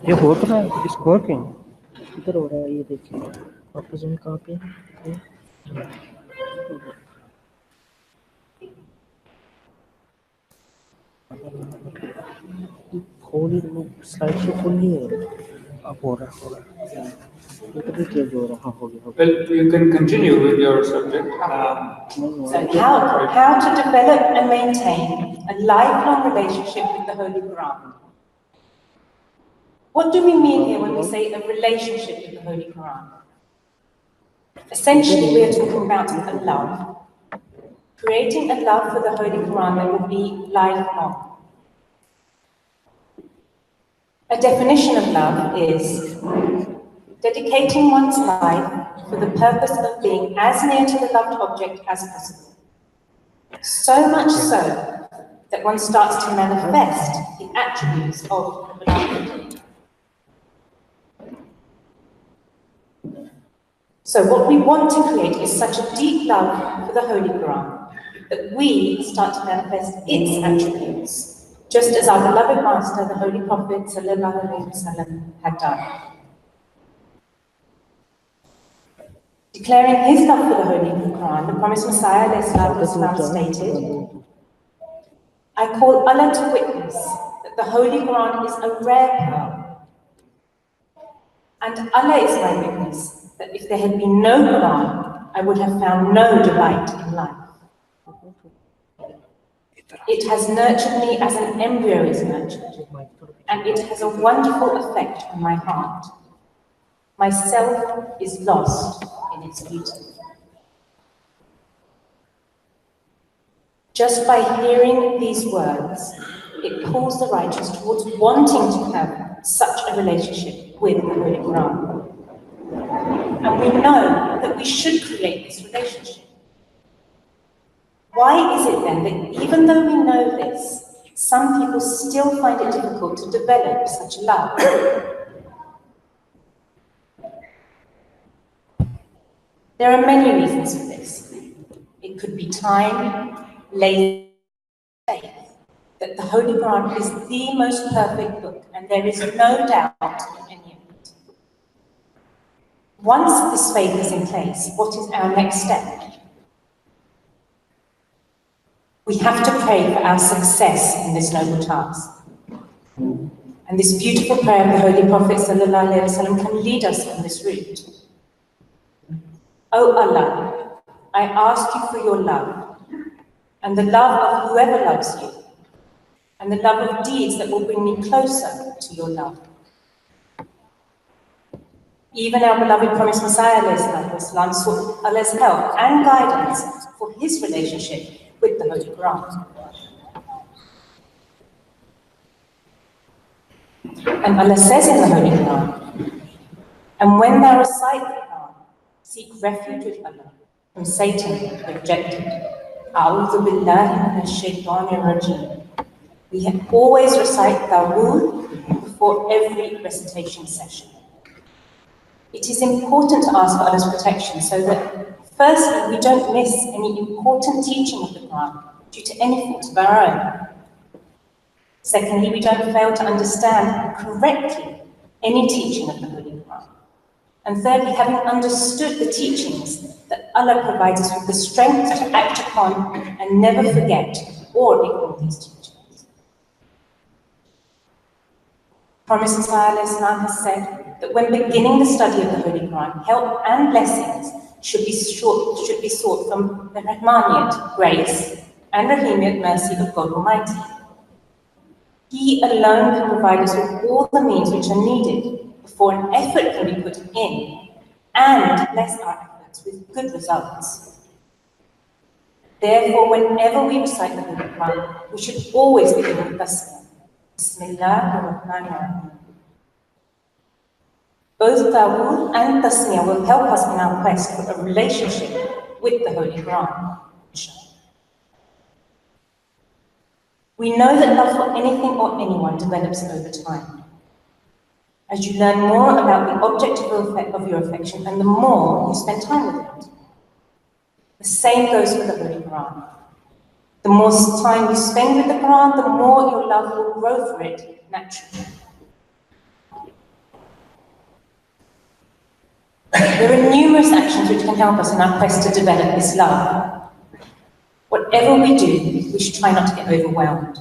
ये हो तो रहा है इस वर्किंग इधर हो रहा है ये देखिए वापस में कहाँ पे खोल स्लाइड शो खोलिए अब हो रहा है इतना चेंज हो रहा हो गया Well, you can continue with your subject. So how to develop and maintain a lifelong relationship with the Holy Quran. What do we mean here when we say a relationship with the Holy Quran? Essentially, we are talking about a love. Creating a love for the Holy Quran that will be lifelong. A definition of love is dedicating one's life for the purpose of being as near to the loved object as possible. So much so that one starts to manifest the attributes of the beloved. So what we want to create is such a deep love for the Holy Quran that we start to manifest its attributes, just as our beloved Master, the Holy Prophet ﷺ, had done. Declaring his love for the Holy Quran, the promised Messiah ﷺ stated, I call Allah to witness that the Holy Quran is a rare pearl, and Allah is my witness that if there had been no Quran, I would have found no delight in life. It has nurtured me as an embryo is nurtured, and it has a wonderful effect on my heart. Myself is lost in its beauty. Just by hearing these words, it pulls the righteous towards wanting to have such a relationship with the Holy Quran. And we know that we should create this relationship. Why is it then that even though we know this, some people still find it difficult to develop such love? There are many reasons for this. It could be time, laziness, faith, that the Holy Quran is the most perfect book, and there is no doubt in any of it. Once this faith is in place, what is our next step? We have to pray for our success in this noble task. And this beautiful prayer of the Holy Prophet ﷺ can lead us on this route. O Allah, I ask you for your love, and the love of whoever loves you, and the love of deeds that will bring me closer to your love. Even our beloved promised Messiah ﷺ sought Allah's help and guidance for his relationship with the Holy Quran. And Allah says in the Holy Quran, and when thou recite the Quran, seek refuge with Allah from Satan, the rejected. A'udhu billahi minash shaitanir rajim. We have always recite Dawood before every recitation session. It is important to ask for Allah's protection so that, firstly, we don't miss any important teaching of the Quran due to any fault of our own. Secondly, we don't fail to understand correctly any teaching of the Holy Quran. And thirdly, having understood the teachings, that Allah provides us with the strength to act upon and never forget or ignore these teachings. Prophet ﷺ has said that when beginning the study of the Holy Quran, help and blessings should be sought from the Rahmaniyat, grace, and Rahimiyat, mercy of God Almighty. He alone can provide us with all the means which are needed before an effort can be put in, and bless our efforts with good results. Therefore, whenever we recite the Holy Quran, we should always begin with Tasmiyah. Bismillah ar-Rahman ar-Rahim. Both Dawood and Tasmiyah will help us in our quest for a relationship with the Holy Quran. We know that love for anything or anyone develops over time. As you learn more about the object of your affection, and the more you spend time with it. The same goes for the Holy Quran. The more time you spend with the Quran, the more your love will grow for it naturally. There are numerous actions which can help us in our quest to develop this love. Whatever we do, we should try not to get overwhelmed.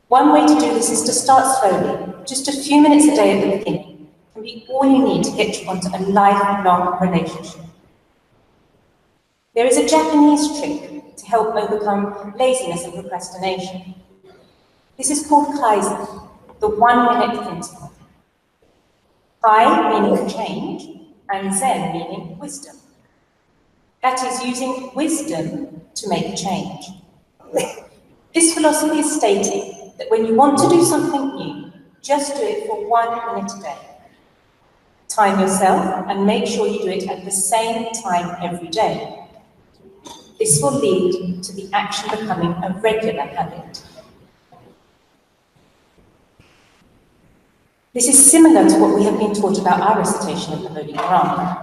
One way to do this is to start slowly, just a few minutes a day at the beginning, can be all you need to get you onto a lifelong relationship. There is a Japanese trick to help overcome laziness and procrastination. This is called Kaizen, the 1-minute principle. Kai meaning change, and Zen meaning wisdom. That is using wisdom to make a change. This philosophy is stating that when you want to do something new, just do it for 1 minute a day. Time yourself and make sure you do it at the same time every day. This will lead to the action becoming a regular habit. This is similar to what we have been taught about our recitation of the Holy Quran,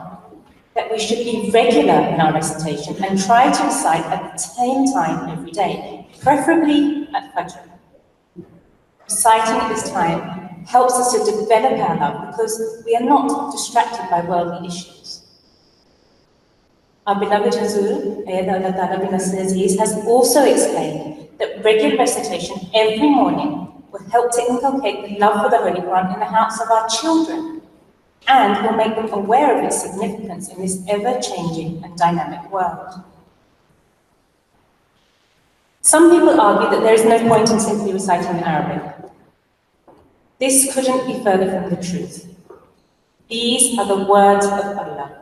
that we should be regular in our recitation and try to recite at the same time every day, preferably at Fajr. Reciting at this time helps us to develop our love because we are not distracted by worldly issues. Our beloved Hazur, has also explained that regular recitation every morning will help to inculcate the love for the Holy Quran in the hearts of our children and will make them aware of its significance in this ever-changing and dynamic world. Some people argue that there is no point in simply reciting in Arabic. This couldn't be further from the truth. These are the words of Allah.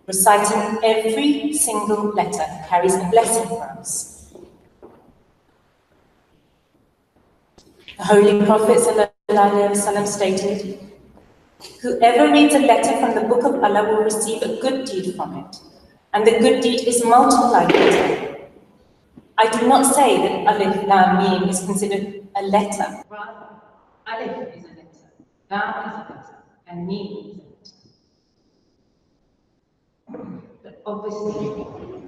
Reciting every single letter carries a blessing for us. The Holy Prophet ﷺ stated, "Whoever reads a letter from the book of Allah will receive a good deed from it, and the good deed is multiplied by 10. I do not say that Alif Lam Mim is considered a letter. Rather, Alif is a letter, Lam is a letter, and Mim is a letter. But obviously,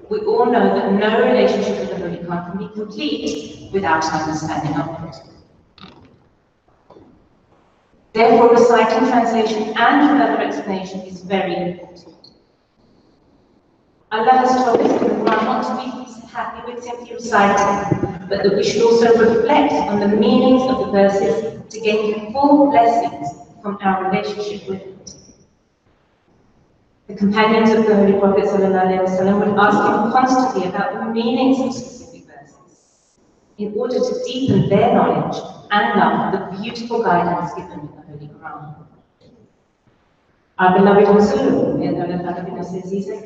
we all know that no relationship with the Holy Quran can be complete without an understanding of it. Therefore, reciting translation and further explanation is very important. Allah has told us in the Quran not to be happy with simply reciting, but that we should also reflect on the meanings of the verses to gain the full blessings from our relationship with it. The companions of the Holy Prophet ﷺ would ask him constantly about the meanings of specific verses in order to deepen their knowledge and love the beautiful guidance given in the Holy Quran. Our beloved Rasul has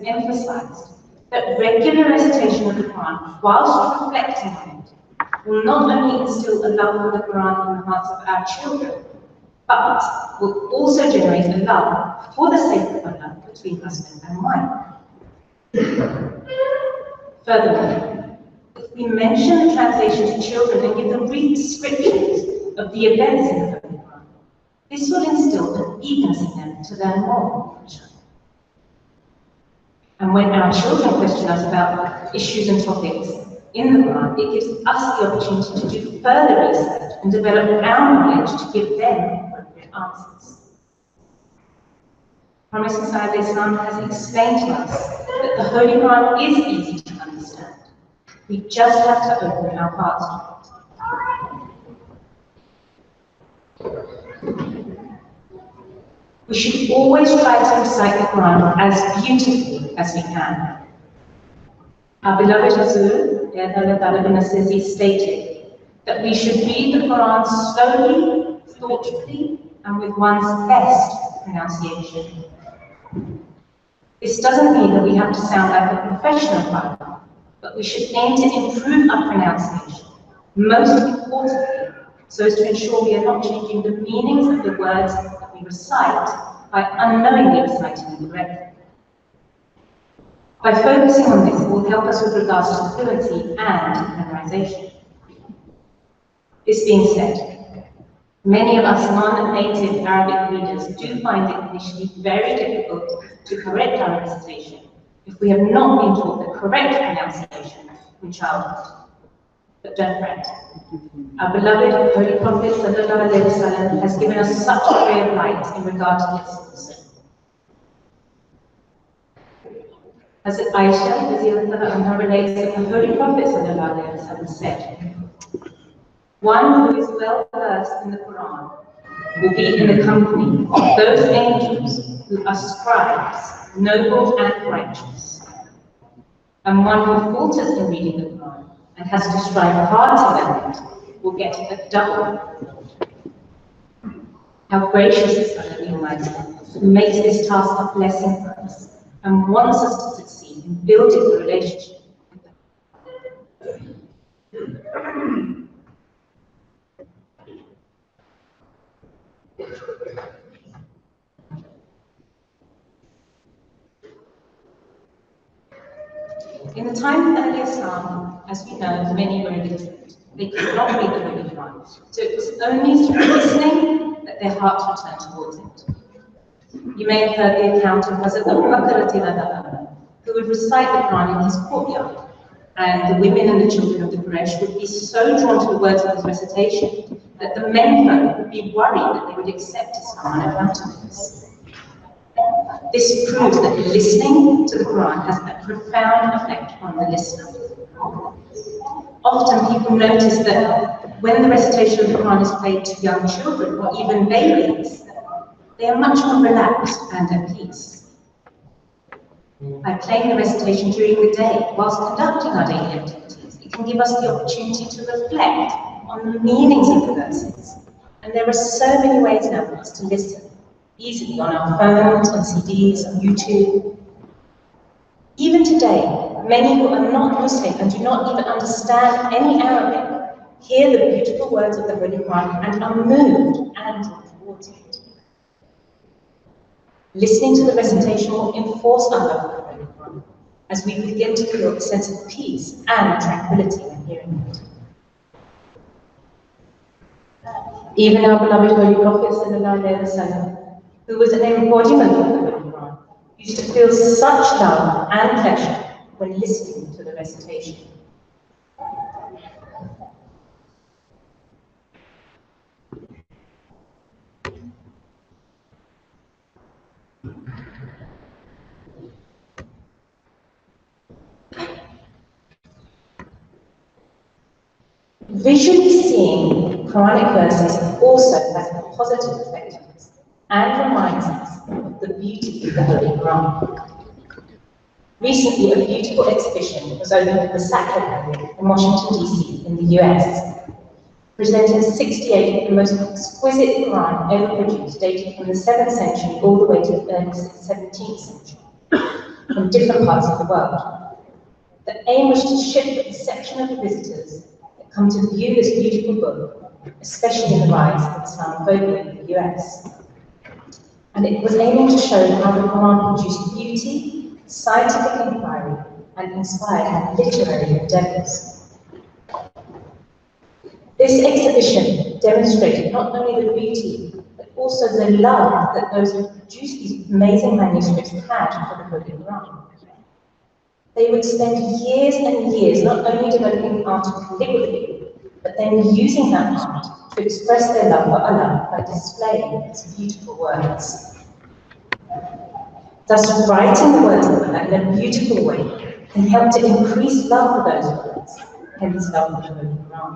emphasized that regular recitation of the Quran, whilst reflecting on it, will not only instill a love for the Quran in the hearts of our children, but will also generate a love for the sake of Allah between husband and wife. Furthermore, if we mention the translation to children and give them brief descriptions of the events in the Holy Quran, this will instill an eagerness in them to learn more. And when our children question us about issues and topics in the Quran, it gives us the opportunity to do further research and develop our knowledge to give them appropriate answers. Promised Messiah Islam has explained to us that the Holy Quran is easy to understand. We just have to open our hearts to it. We should always try to recite the Quran as beautifully as we can. Our beloved Rasul stated that we should read the Quran slowly, thoughtfully, and with one's best pronunciation. This doesn't mean that we have to sound like a professional writer, but we should aim to improve our pronunciation, most importantly, so as to ensure we are not changing the meanings of the words that we recite by unknowingly reciting them correctly. By focusing on this, it will help us with regards to fluency and memorization. This being said, many of us non-native Arabic readers do find it initially very difficult to correct our recitation if we have not been taught the correct pronunciation from childhood. But don't fret. Our beloved Holy Prophet ﷺ has given us such a ray of light in regard to this also. As Aisha relates that the Holy Prophet ﷺ said, "One who is well versed in the Quran will be in the company of those angels who are scribes, noble and righteous. And one who falters in reading the Quran and has to strive hard to learn it will get a double. How gracious is Allah the Almighty, who makes this task a blessing for us and wants us to succeed in building the relationship. In the time of early Islam, as we know, many were illiterate. They could not read the Holy Quran, so it was only through listening that their hearts returned towards it. You may have heard the account of Hazrat Abu Bakr, who would recite the Quran in his courtyard, and the women and the children of the Quraysh would be so drawn to the words of his recitation that the men would be worried that they would accept Islam on account of this. This proves that listening to the Quran has a profound effect on the listener. Often people notice that when the recitation of the Quran is played to young children or even babies, they are much more relaxed and at peace. By playing the recitation during the day whilst conducting our daily activities, it can give us the opportunity to reflect on the meanings of the verses. And there are so many ways now for us to listen. Easily on our phones, on CDs, on YouTube. Even today, many who are not Muslim and do not even understand any Arabic hear the beautiful words of the Holy Quran and are moved and drawn towards it. Listening to the recitation will enforce our love for the Holy Quran as we begin to feel a sense of peace and tranquility when hearing it. Even our beloved Holy Prophet ﷺ, who was an embodiment of the Holy Quran, used to feel such love and pleasure when listening to the recitation. Visually seeing Quranic verses also has a positive effect on us and reminds us of the beauty of the Holy Quran. Recently, a beautiful exhibition was opened at the Sackler Gallery in Washington, D.C. in the US, presenting 68 of the most exquisite Quran ever produced, dating from the 7th century all the way to the early 17th century, from different parts of the world. The aim was to shift the perception of the visitors that come to view this beautiful book, especially in the rise of Islamophobia in the US. And it was aiming to show how the Quran produced beauty, scientific inquiry, and inspired literary endeavors. This exhibition demonstrated not only the beauty, but also the love that those who produced these amazing manuscripts had for the Holy Quran. They would spend years and years not only developing the art of calligraphy, but then using that art to express their love for Allah by displaying its beautiful words. Thus, writing the words of Allah in a beautiful way can help to increase love for those words, hence love for the Holy Quran.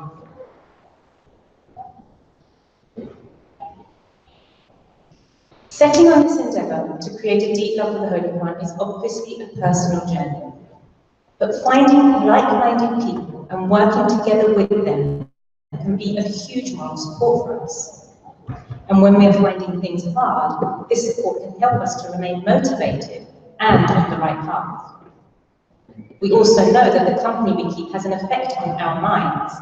Setting on this endeavour to create a deep love for the Holy Quran is obviously a personal journey, but finding like-minded people and working together with them can be a huge moral support for us. And when we are finding things hard, this support can help us to remain motivated and on the right path. We also know that the company we keep has an effect on our minds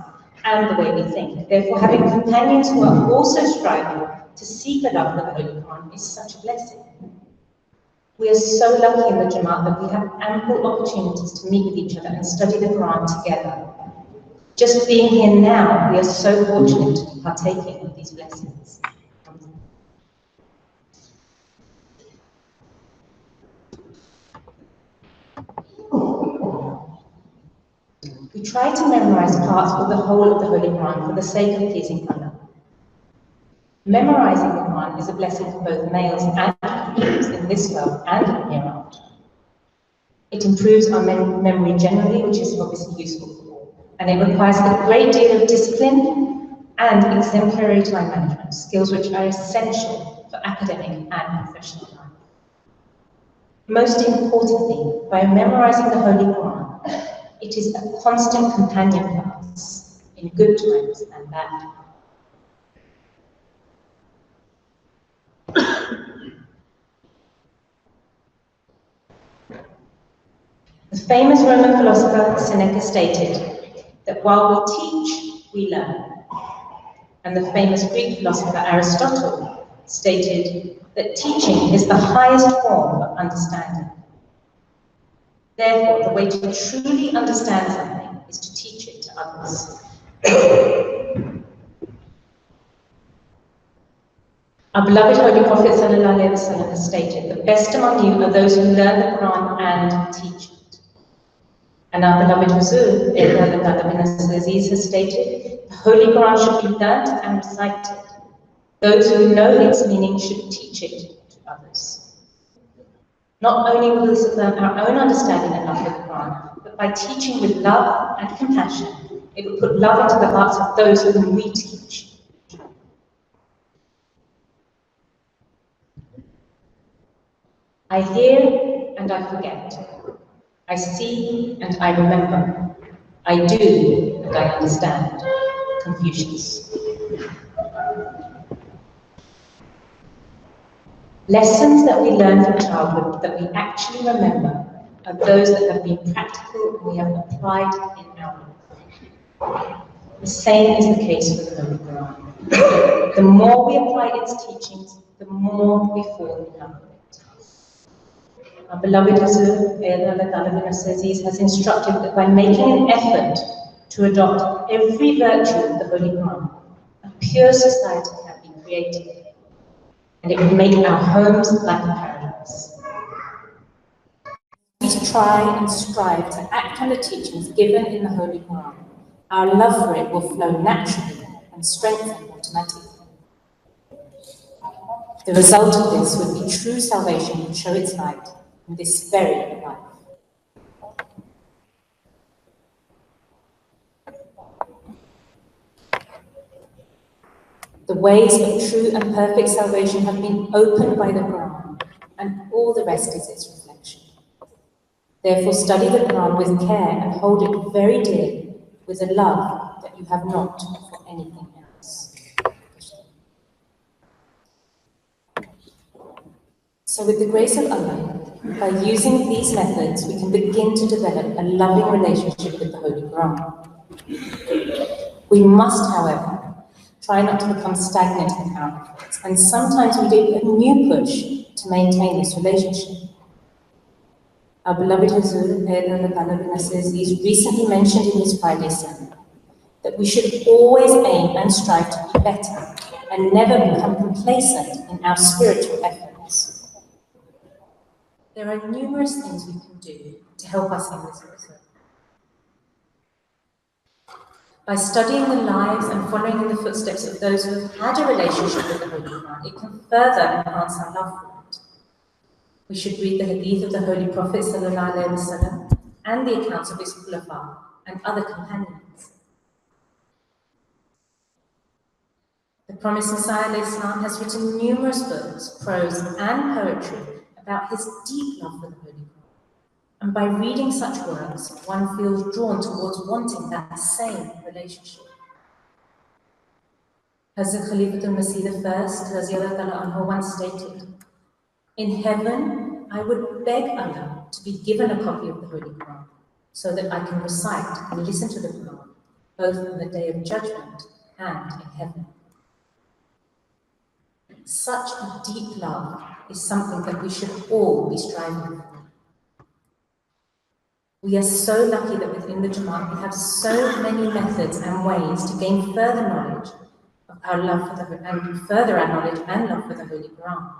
and the way we think. Therefore, having companions who are also striving to seek the love of the Holy Quran is such a blessing. We are so lucky in the Jamaat that we have ample opportunities to meet with each other and study the Quran together. Just being here now, we are so fortunate to be partaking of these blessings. We try to memorize parts of the whole of the Holy Quran for the sake of pleasing Allah. Memorizing the Quran is a blessing for both males and females in this world and in the hereafter. It improves our memory generally, which is obviously useful for all, and it requires a great deal of discipline and exemplary time management, skills which are essential for academic and professional life. Most importantly, by memorizing the Holy Quran, it is a constant companion for us in good times and bad. The famous Roman philosopher Seneca stated that while we teach, we learn. And the famous Greek philosopher Aristotle stated that teaching is the highest form of understanding. Therefore, the way to truly understand something is to teach it to others. Our beloved Holy Prophet ﷺ has stated, the best among you are those who learn the Quran and teach it. And our beloved Huzur has stated, the Holy Quran should be learnt and recited. Those who know its meaning should teach it to others. Not only will this affirm our own understanding and love for the Quran, but by teaching with love and compassion, it will put love into the hearts of those whom we teach. I hear and I forget. I see and I remember. I do and I understand. Confucius. Lessons that we learn from childhood that we actually remember are those that have been practical and we have applied in our life. The same is the case with the Holy Quran. The more we apply its teachings, the more we fall in love with it. Our beloved Huzur has instructed that by making an effort to adopt every virtue of the Holy Quran, a pure society can be created, and it will make our homes like a paradise. We try and strive to act on the teachings given in the Holy Quran. Our love for it will flow naturally and strengthen automatically. The result of this would be true salvation and show its light in this very life. The ways of true and perfect salvation have been opened by the Quran, and all the rest is its reflection. Therefore, study the Quran with care and hold it very dear, with a love that you have not for anything else. So with the grace of Allah, by using these methods, we can begin to develop a loving relationship with the Holy Quran. We must, however, try not to become stagnant in our efforts, and sometimes we do a new push to maintain this relationship. Our beloved Huzur recently mentioned in his Friday sermon that we should always aim and strive to be better and never become complacent in our spiritual efforts. There are numerous things we can do to help us in this process. By studying the lives and following in the footsteps of those who have had a relationship with the Holy Quran, it can further enhance our love for it. We should read the hadith of the Holy Prophet ﷺ and the accounts of his khulafa and other companions. The promised Messiah ﷺ has written numerous books, prose and poetry about his deep love for the Holy Quran. And by reading such works, one feels drawn towards wanting that same relationship. Hazrat Khalifatul Masih I once stated, in heaven, I would beg Allah to be given a copy of the Holy Quran, so that I can recite and listen to the Quran, both on the day of judgment and in heaven. Such a deep love is something that we should all be striving for. We are so lucky that within the Jamaat we have so many methods and ways to gain further knowledge of our love for and further our knowledge and love for the Holy Quran.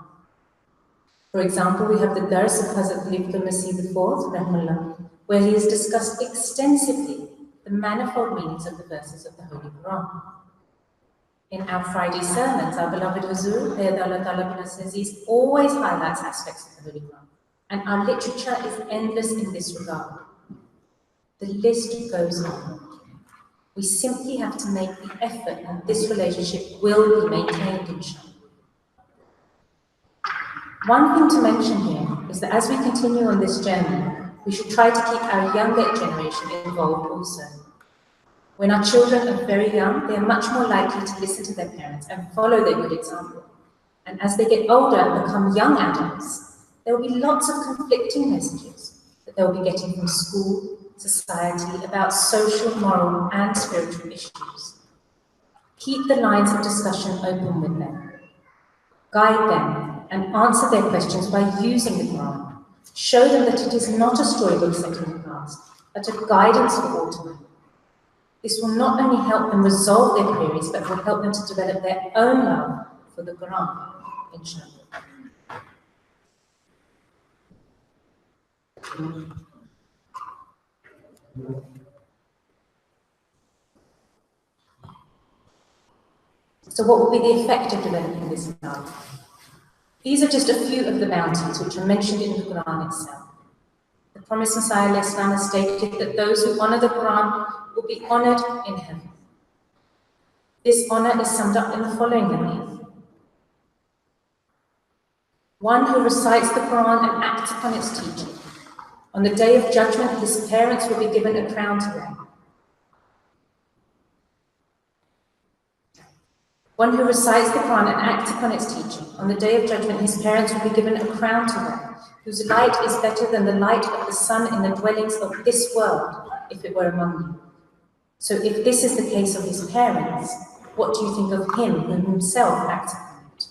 For example, we have the Dars of Hazrat Talimul-Quran IV, where he has discussed extensively the manifold meanings of the verses of the Holy Quran. In our Friday sermons, our beloved Huzur always highlights aspects of the Holy Quran, and our literature is endless in this regard. The list goes on. We simply have to make the effort, and this relationship will be maintained, inshallah. One thing to mention here is that as we continue on this journey, we should try to keep our younger generation involved also. When our children are very young, they are much more likely to listen to their parents and follow their good example. And as they get older and become young adults, there will be lots of conflicting messages that they will be getting from school, society, about social, moral, and spiritual issues. Keep the lines of discussion open with them. Guide them and answer their questions by using the Quran. Show them that it is not a storybook set in the past, but a guidance for all time. This will not only help them resolve their queries, but will help them to develop their own love for the Quran, inshallah. So what will be the effect of developing this love? These are just a few of the bounties which are mentioned in the Quran itself. The promised Messiah has stated that those who honor the Quran will be honored in heaven. This honor is summed up in the following hadith. One who recites the Quran and acts upon its teaching, on the day of judgment his parents will be given a crown to wear. One who recites the Quran and acts upon its teaching, on the day of judgment his parents will be given a crown to wear, whose light is better than the light of the sun in the dwellings of this world, if it were among you. So if this is the case of his parents, what do you think of him who himself acts upon it?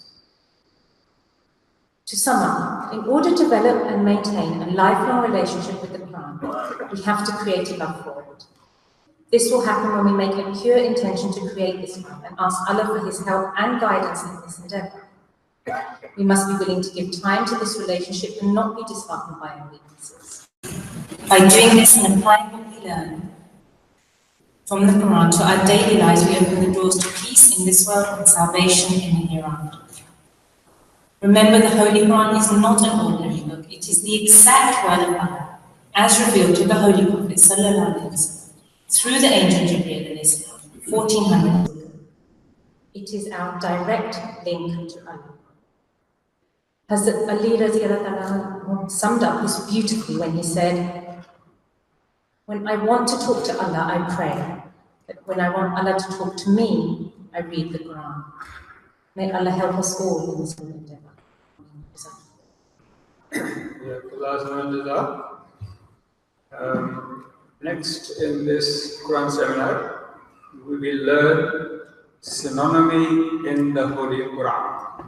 To sum up, in order to develop and maintain a lifelong relationship with the Quran, we have to create a love for it. This will happen when we make a pure intention to create this love and ask Allah for His help and guidance in this endeavor. We must be willing to give time to this relationship and not be disheartened by our weaknesses. By doing this and applying what we learn from the Quran to our daily lives, we open the doors to peace in this world and salvation in the hereafter. Remember, the Holy Quran is not an ordinary book. It is the exact word of Allah, as revealed to the Holy Prophet ﷺ, through the angel Jibreel 1400 years ago. It is our direct link to Allah. Hazrat Ali radiallahu summed up this beautifully when he said, "When I want to talk to Allah, I pray. But when I want Allah to talk to me, I read the Quran." May Allah help us all in this endeavor. Next, in this Quran seminar, we will learn synonymy in the Holy Quran.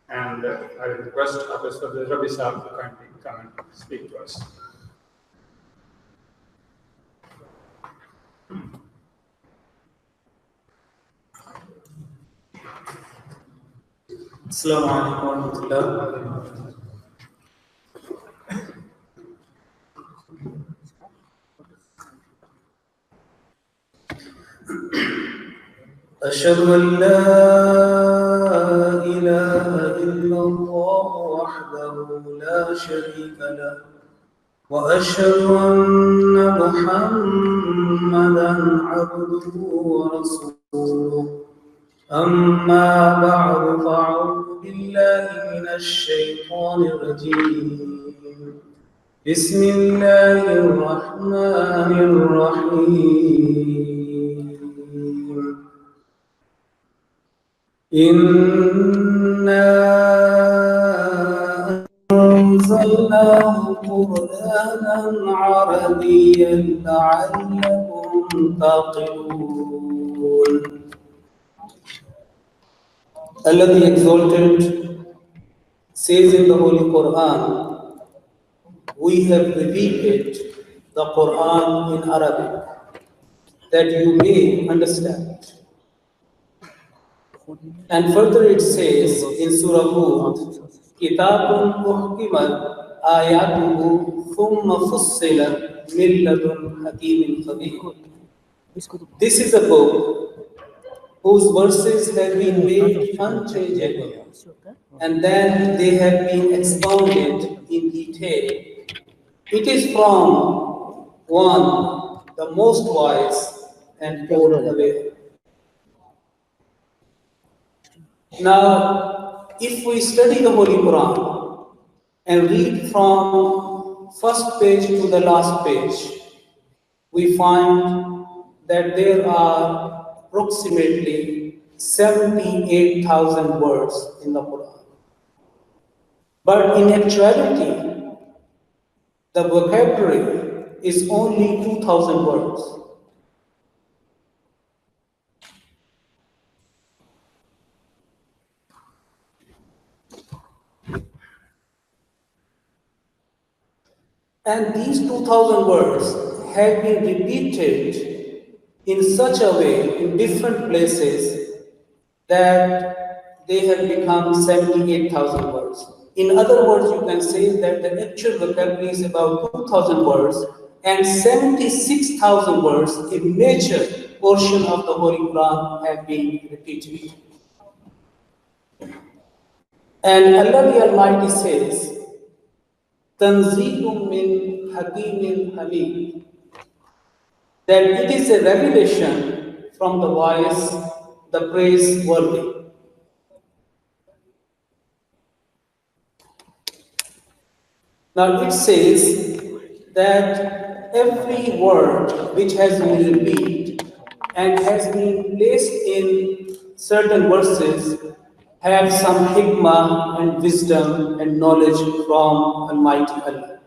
And I request Professor Rabi Sahab to kindly come and speak to us. Assalamu alaikum wa rahmatullah. أشهد أن لا إله إلا الله وحده لا شريك له وأشهد أن محمدا عبده ورسوله أما بعد فأعوذ بالله من الشيطان الرجيم بسم الله الرحمن الرحيم إنا أنزلناه قرآنا عربيا لعلكم تعقلون. Allah the Exalted says in the Holy Quran, we have revealed the Quran in Arabic that you may understand. And further it says in Surah Hud, Kitabun uhkimat ayatuhu thumma fussilat min ladun hakimin khabir. This is a book whose verses have been made unchangeable, and then they have been expounded in detail. It is from one, the most wise, and all the way. Now, if we study the Holy Quran and read from first page to the last page, we find that there are approximately 78,000 words in the Quran. But in actuality, the vocabulary is only 2,000 words. And these 2,000 words have been repeated in such a way in different places that they have become 78,000 words. In other words, you can say that the actual vocabulary is about 2,000 words, and 76,000 words, a major portion of the Holy Quran, have been repeated. And Allah the Almighty says, Tanzeelun min Hakimin Hamid, that it is a revelation from the wise, the praiseworthy. Now it says that every word which has been repeated and has been placed in certain verses have some hikmah and wisdom and knowledge from Almighty Allah.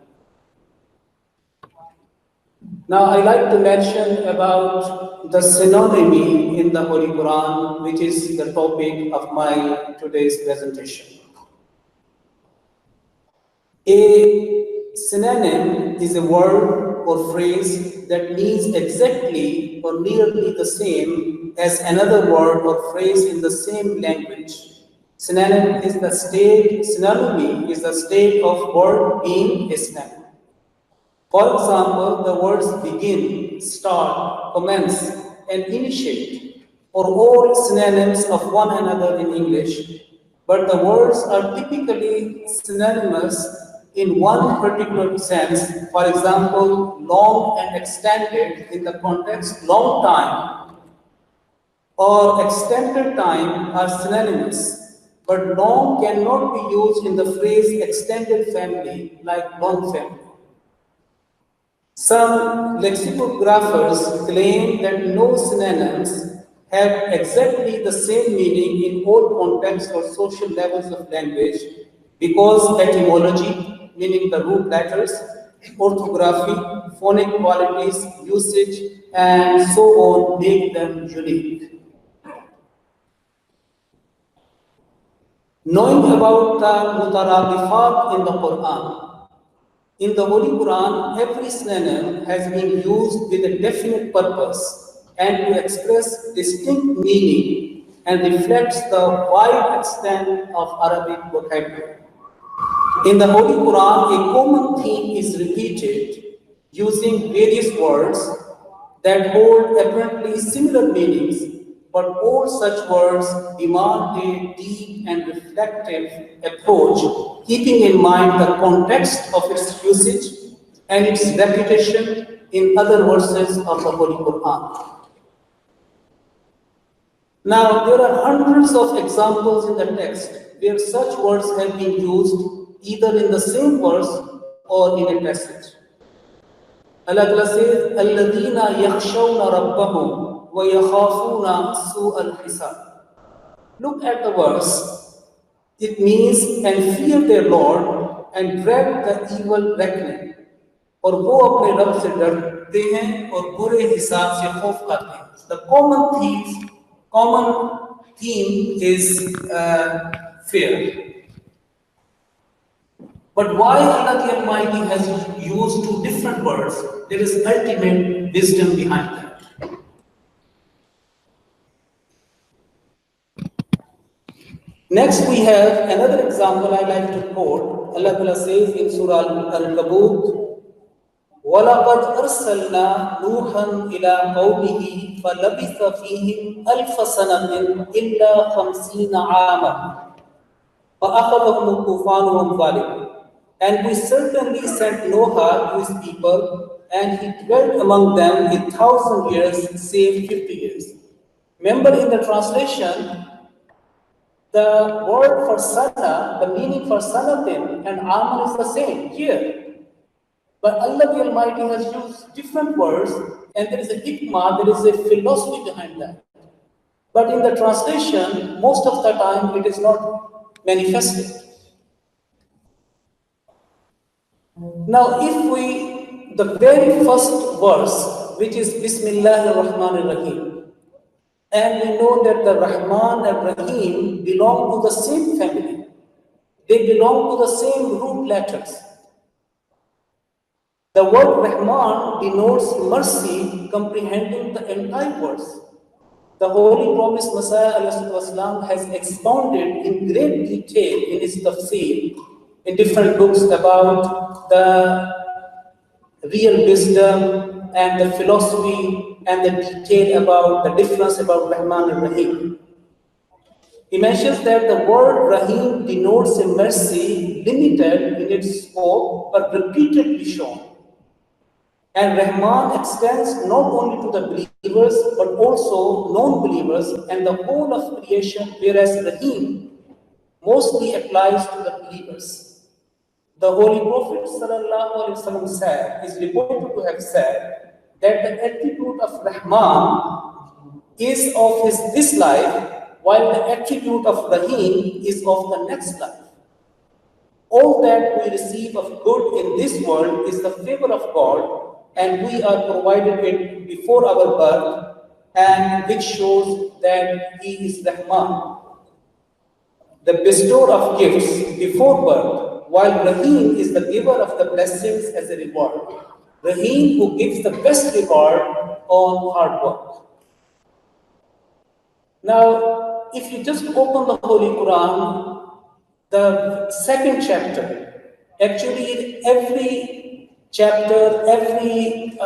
Now I like to mention about the synonymy in the Holy Quran, which is the topic of my today's presentation. A synonym is a word or phrase that means exactly or nearly the same as another word or phrase in the same language. Synonymy is the state of word being a synonym. For example, the words begin, start, commence, and initiate are all synonyms of one another in English, but the words are typically synonymous in one particular sense. For example, long and extended in the context long time or extended time are synonymous, but long cannot be used in the phrase extended family like long family. Some lexicographers claim that no synonyms have exactly the same meaning in all contexts or social levels of language because etymology, meaning the root letters, orthography, phonic qualities, usage, and so on make them unique. Knowing about the mutaradifat in the Quran. In the Holy Quran, every synonym has been used with a definite purpose and to express distinct meaning and reflects the wide extent of Arabic vocabulary. In the Holy Quran, a common theme is repeated using various words that hold apparently similar meanings, but all such words demand a deep and reflective approach, keeping in mind the context of its usage and its repetition in other verses of the Holy Quran. Now, there are hundreds of examples in the text where such words have been used either in the same verse or in a passage. Allah says, الَّذِينَ يَخْشَوْنَ رَبَّهُمْ وَيَخَافُونَ سُوءَ الْحِسَابِ. Look at the verse. It means, and fear their Lord and dread the evil reckoning. और वो अपने रब से डरते हैं और बुरे हिसाब से खौफ करते हैं. The common theme is fear. But why Allah the Almighty has used two different words? There is ultimate wisdom behind that. Next, we have another example I like to quote. Allah Ta'ala says in Surah Al-Kabut, وَلَقَدْ أَرْسَلْنَا نُوحًا إِلَىٰ قَوْمِهِ فَلَبِثَ فِيهِمْ أَلْفَ سَنَةٍ إِلَّا 50 عَامًا فَأَخَذَهُمُ الطُّوفَانُ وَهُمْ ظَالِمُونَ. And we certainly sent Noah to his people, and he dwelt among them 1,000 years, save 50 years. Remember, in the translation, the word for sana, the meaning for sanatin and aman is the same here. But Allah the Almighty has used different words, and there is a hikmah, there is a philosophy behind that. But in the translation, most of the time it is not manifested. Now, the very first verse, which is Bismillahir Rahmanir Rahim, and we know that the Rahman and Rahim belong to the same family. They belong to the same root letters. The word Rahman denotes mercy, comprehending the entire verse. The Holy Promised Messiah ﷺ has expounded in great detail in his tafsir, in different books, about the real wisdom and the philosophy and the detail about the difference about Rahman and Rahim. He mentions that the word Rahim denotes a mercy limited in its scope but repeatedly shown. And Rahman extends not only to the believers but also non-believers and the whole of creation, whereas Rahim mostly applies to the believers. The Holy Prophet ﷺ said, is reported to have said, that the attribute of Rahman is of this life, while the attribute of Rahim is of the next life. All that we receive of good in this world is the favor of God, and we are provided it before our birth, and which shows that He is Rahman, the bestower of gifts before birth, while Rahim is the giver of the blessings as a reward. Rahim, who gives the best reward on hard work. Now, if you just open the Holy Quran, the second chapter, actually in every chapter, every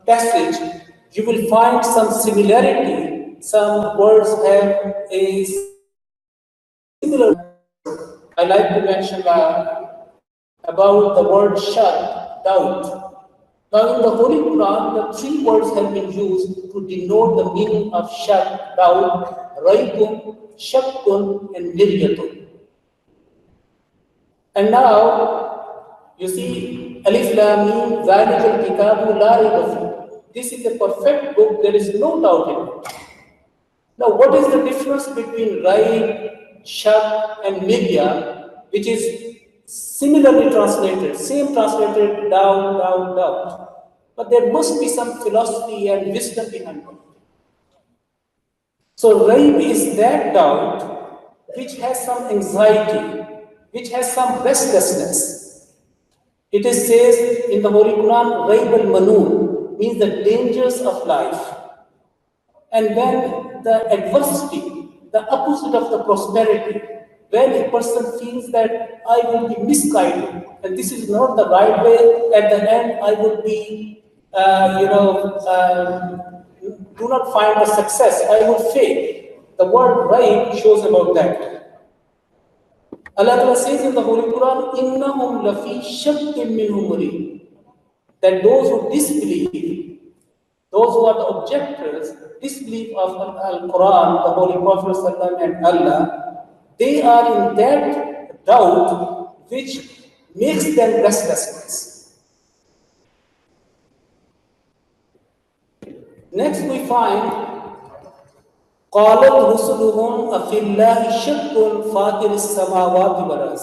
passage, you will find some similarity. Some words have a similar. I like to mention about the word shak, doubt. Now in the Holy Quran, the three words have been used to denote the meaning of shak, doubt, raibun, shakkun, and niryatun. And now, you see, Alif Lam Mim, Zalikal Kitabu La Rayba Fihi. This is a perfect book, there is no doubt in it. Now, what is the difference between Raib, Shak, and Nirya, which is similarly translated, same translated, doubt, doubt, doubt. But there must be some philosophy and wisdom behind it. So, Raib is that doubt which has some anxiety, which has some restlessness. It is says in the Holy Quran, Raib al-Manun means the dangers of life. And when the adversity, the opposite of the prosperity, when a person feels that I will be misguided and this is not the right way, at the end I will be, do not find the success, I will fail. The word right shows about that. Allah Ta'ala says in the Holy Quran, إِنَّهُمْ لَفِي شَكٍّ مِّنْهُ مُرِيبٍ, that those who disbelieve, those who are the objectors, disbelief of Al-Quran, the Holy Prophet ﷺ and Allah, they are in that doubt which makes them restlessness. Next we find قَالَتْ رُسُلُهُمْ أَفِي اللَّهِ شَكٌّ فَاطِرِ السَّمَاوَاتِ وَالْأَرْضِ.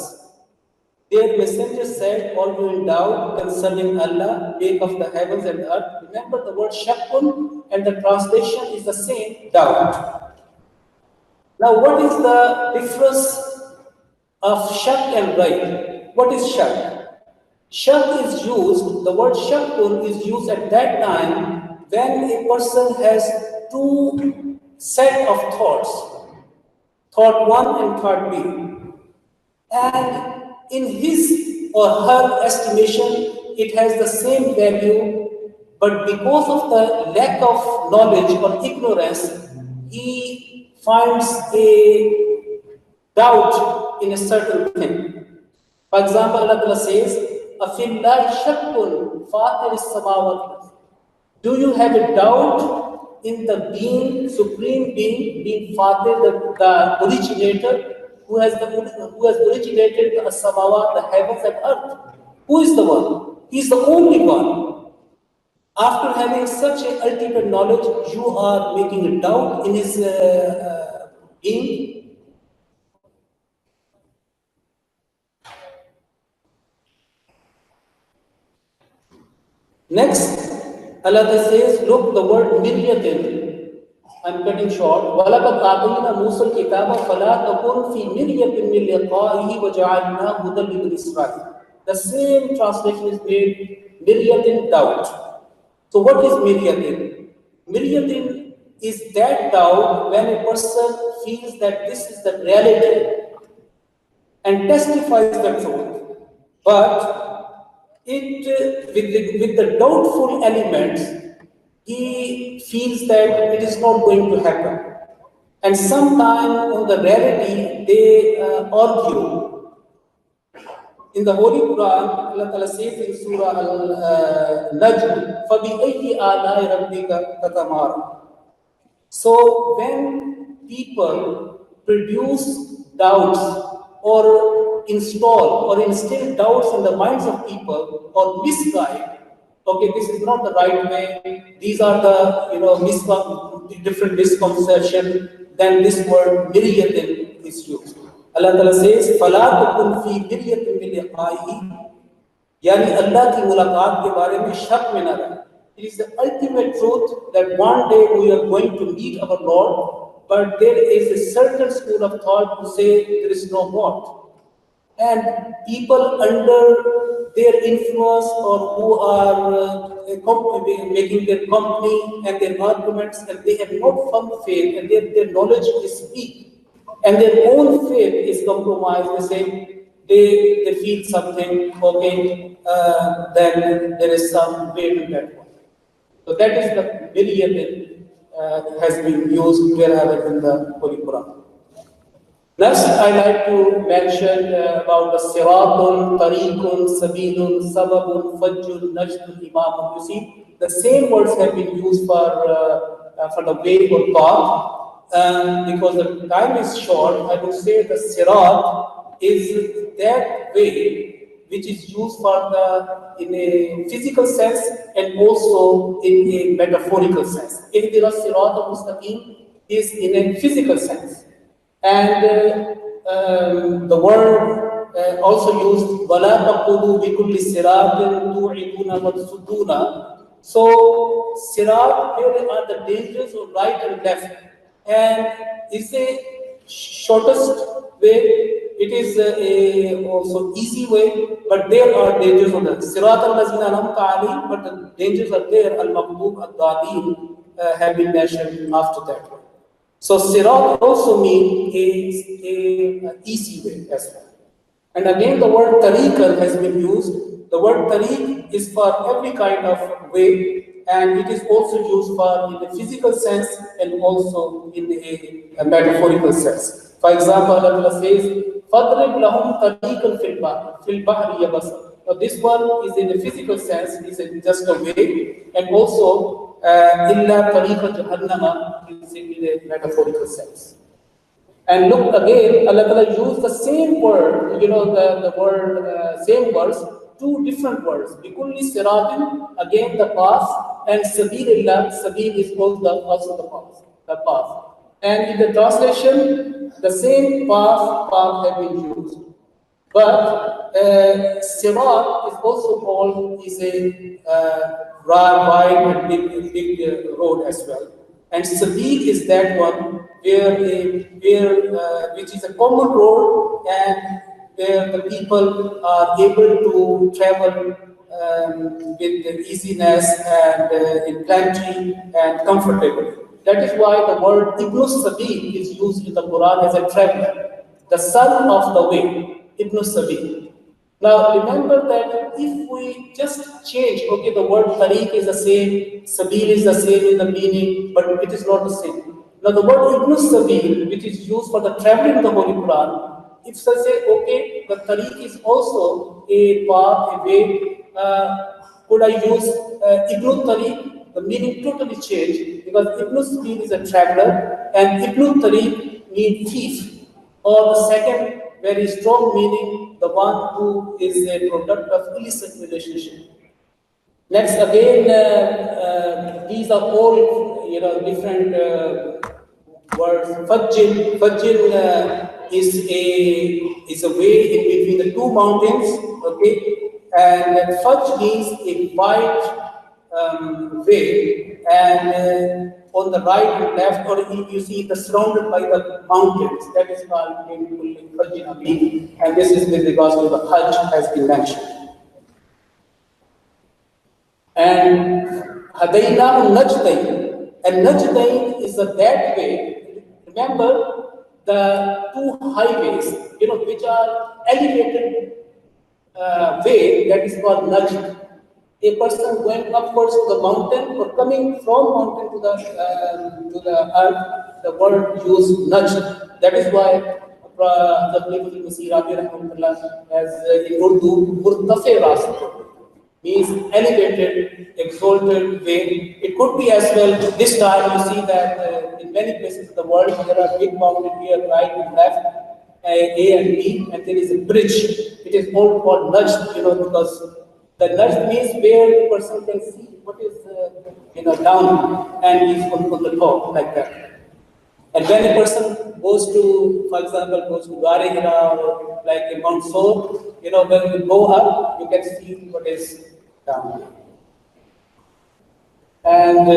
Their messengers said, are you in doubt concerning Allah, make of the heavens and earth? Remember the word shakkun and the translation is the same, doubt. Now what is the difference of shak and raib? What is shak? Shak is used, the word shakkun is used at that time when a person has two set of thoughts, thought 1 and thought B. And in his or her estimation, it has the same value, but because of the lack of knowledge or ignorance, he finds a doubt in a certain thing. For example, Allah Ta'ala says, "Afillahi shakkun fatir as-samawati." Do you have a doubt in the being, supreme being Fatir, the originator, who has originated the samawat, the heavens and earth? Who is the one? He is the only one. After having such an ultimate knowledge, you are making a doubt in his being. Next, Allah says, look, the word miryatin, I'm cutting short. وَلَقَدْ آتَيْنَا مُوسَى الْكِتَابَ فَلَا تَكُنْ فِي مِرْيَةٍ مِّن لِقَائِهِ وَجَعَلْنَاهُ هُدًى لِبَنِي إِسْرَائِيلَ. The same translation is made, miryatin, doubt. So what is miryatin? Miryatin is that doubt when a person feels that this is the reality and testifies the truth, but with the doubtful elements, he feels that it is not going to happen. And sometimes on the reality, they argue. In the Holy Quran, Allah Ta'ala says in Surah Al-Najm, فَبِأَيِّ آلَاءِ رَبِّكَ تَتَمَارَى. So when people produce doubts or install or instill doubts in the minds of people or misguide, okay, this is not the right way, these are the different misconceptions, then this word miryatin is used. Allah Ta'ala says, فَلَا تَكُنْ فِي مِرْيَةٍ مِّن لِقَائِهِ, यानी अल्लाह की मुलाकात के बारे में शक में न रहे. It is the ultimate truth that one day we are going to meet our Lord, but there is a certain school of thought who say there is no God. And people under their influence or who are making their company and their arguments, and they have not firm faith and their knowledge is weak and their own faith is compromised, they say they feel something, okay, then there is some way to that one. So that is the miryatin has been used wherever in the Holy Quran. Next, I like to mention about the siratun, tariqun, sabilun, sababun, fajjun, najdun, imamun. You see, the same words have been used for the way or path. Because the time is short, I would say the sirat is that way which is used in a physical sense and also in a metaphorical sense. Ihdina sirat al-mustaqim is in a physical sense. And the word also used, وَلَا تَقُودُوا بِكُلِّ سِرَاطٍ تُوعِدُونَ وَتُسُدُّونَ. So, sirat, here are the dangers of right and left. And it's a shortest way, it is a also easy way, but there are dangers on the sirat al-lazina an'amta alayhim, but the dangers are there, al-maghdub ad-dalin have been mentioned after that one. So sirat also means a easy way as well. And again the word tariqan has been used. The word tariq is for every kind of way, and it is also used for in the physical sense and also in a metaphorical sense. For example, Allah says, فَضْرِبْ لَهُمْ تَرِيقًا فِي الْبَحْرِ يَبَسًا. Now this one is in the physical sense, is just a way, and also إِلَّا طَرِيقَ جَهَنَّمَ is in a metaphorical sense. And look again, Allah Ta'ala used the same word, the word, same words, two different words. Bikulli siratin, again the path, and sabilillah, sabil is also the path. And in the translation, the same path have been used. But sirat is also called a wide and big road as well. And sabil is that one which is a common road and where the people are able to travel with easiness and in plenty and comfortably. That is why the word Ibn Sabil is used in the Quran as a traveler, the son of the way, Ibn Sabil. Now remember that if we just change, okay, the word tariq is the same, sabil is the same in the meaning, but it is not the same. Now the word Ibn Sabil, which is used for the traveling in the Holy Quran, if I say, okay, the tariq is also a path, a way, could I use Ibn Tariq? The meaning totally changed because Ibn mean is a traveler and Ibn Tariq means thief. Or the second very strong meaning, the one who is a product of illicit relationship. Next, again, these are all different words. Fajjil is a way in between the two mountains. Okay, and Fajj means a wide way, and on the right and left, or you see the surrounded by the mountains. That is called in Fajj, and this is with regards to the Hajj has been mentioned. And Hadainahu Najdain. And Najdain is a that way. Remember the two highways, which are elevated way, that is called Najd. A person going upwards to the mountain or coming from mountain to the earth, the word used Najd. That is why the Nasirat has in Urdu, Murtafe Rasta means elevated, exalted way. It could be as well, this time you see that in many places of the world, there are big mountains here, right and left, A and B, and there is a bridge. It is all called Najd, because the Najd means where the person can see what is, down and is on the top, like that. And when a person goes to, for example, goes to Garehira or like a Mount So, when you go up, you can see what is down. And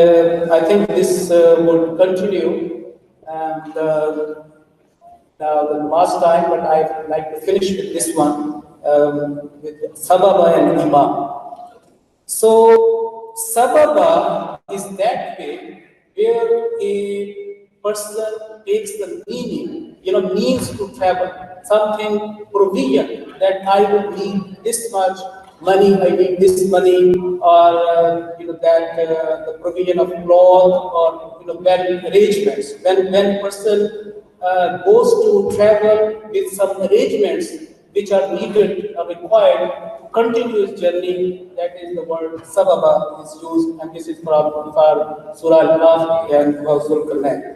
I think this would continue. And now the last time, but I'd like to finish with this one, with Sababa and Imam. So, Sababa is that way where a person takes the meaning, means to travel, something provision that I will need this much money, I need this money, or that the provision of cloth or well arrangements. When a person goes to travel with some arrangements which are needed or required to continue his journey, that is the word sababa is used, and this is for Surah Al-Kahf and Surah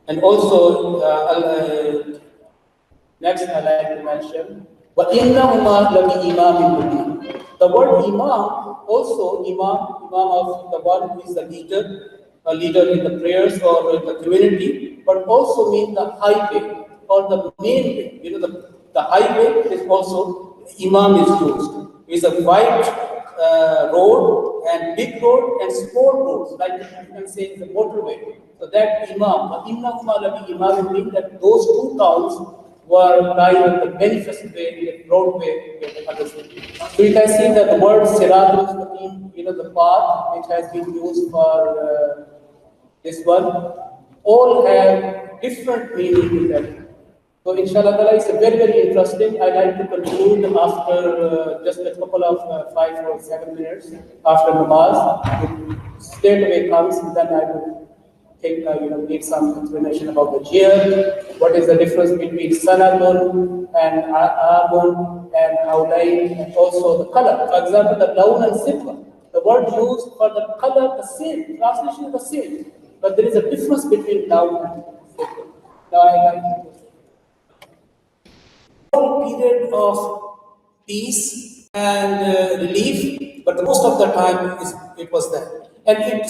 and also, next I like to mention, وَإِنَّهُمَا لَبِإِمَامٍ مُبِينٍ. The word imam, also imam of the one who is the leader, a leader in the prayers or in the community, but also means the highway or the main way. The highway is also, imam is used. It's a wide road and big road and small roads, like you can say the motorway. So that imam, means that those two towns were kind of the manifest way, the broad way. So you can see that the word Sirat Mustaqim, the path which has been used for this one, all have different meaning in that. So inshallah ta'ala, it's very, very interesting. I'd like to conclude after just a couple of 5 or 7 minutes after namaz. Straight away comes, then I will take, give some explanation about the jihad, what is the difference between sanatun and abun and hawlain, and also the color. For example, the lawn and sifra. The word used for the color, the same, translation is the same, but there is a difference between lawn and sifra. Now I like to period of peace and relief, but most of the time it was that. And it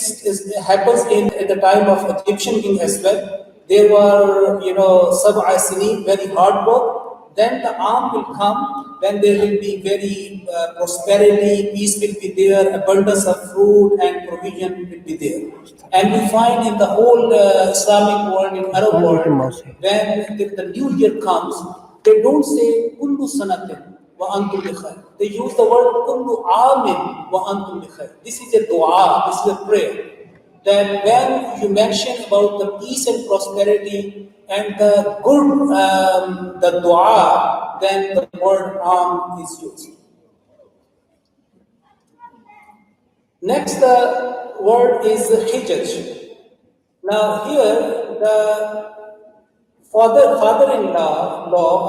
happens in the time of Egyptian king as well. There were, sab'a sinin, very hard work. Then the arm will come, then there will be very prosperity, peace will be there, abundance of fruit and provision will be there. And we find in the whole Islamic world, in Arab world, when the new year comes, they don't say kullu sanatin wa antum bi khair. They use the word kullu amin wa antum bi khair. This is a dua, this is a prayer. That when you mention about the peace and prosperity and the good, the dua, then the word am is used. Next, the word is hijaj. Now here, the Father-in-law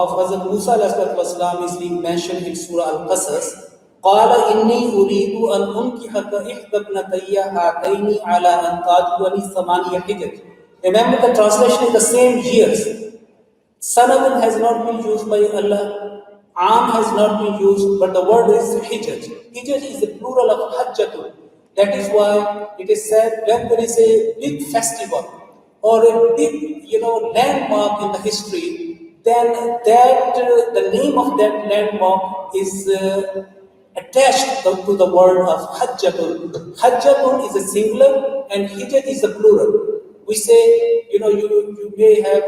of Hazrat Musa ﷺ is being mentioned in Surah Al-Qasas. قال إني أريد أن أنكحك إحدى ابنتي هاتين على أن تأجرني ثمانية حجج. Remember, the translation is the same years. Sanatan has not been used by Allah. Am has not been used, but the word is hijaj. Hijaj is the plural of hajjatun. That is why it is said when there is a big festival or a big, landmark in the history, then that the name of that landmark is attached to the word of hajjatun. Hajjatun is a singular and hijaj is a plural. We say, you may have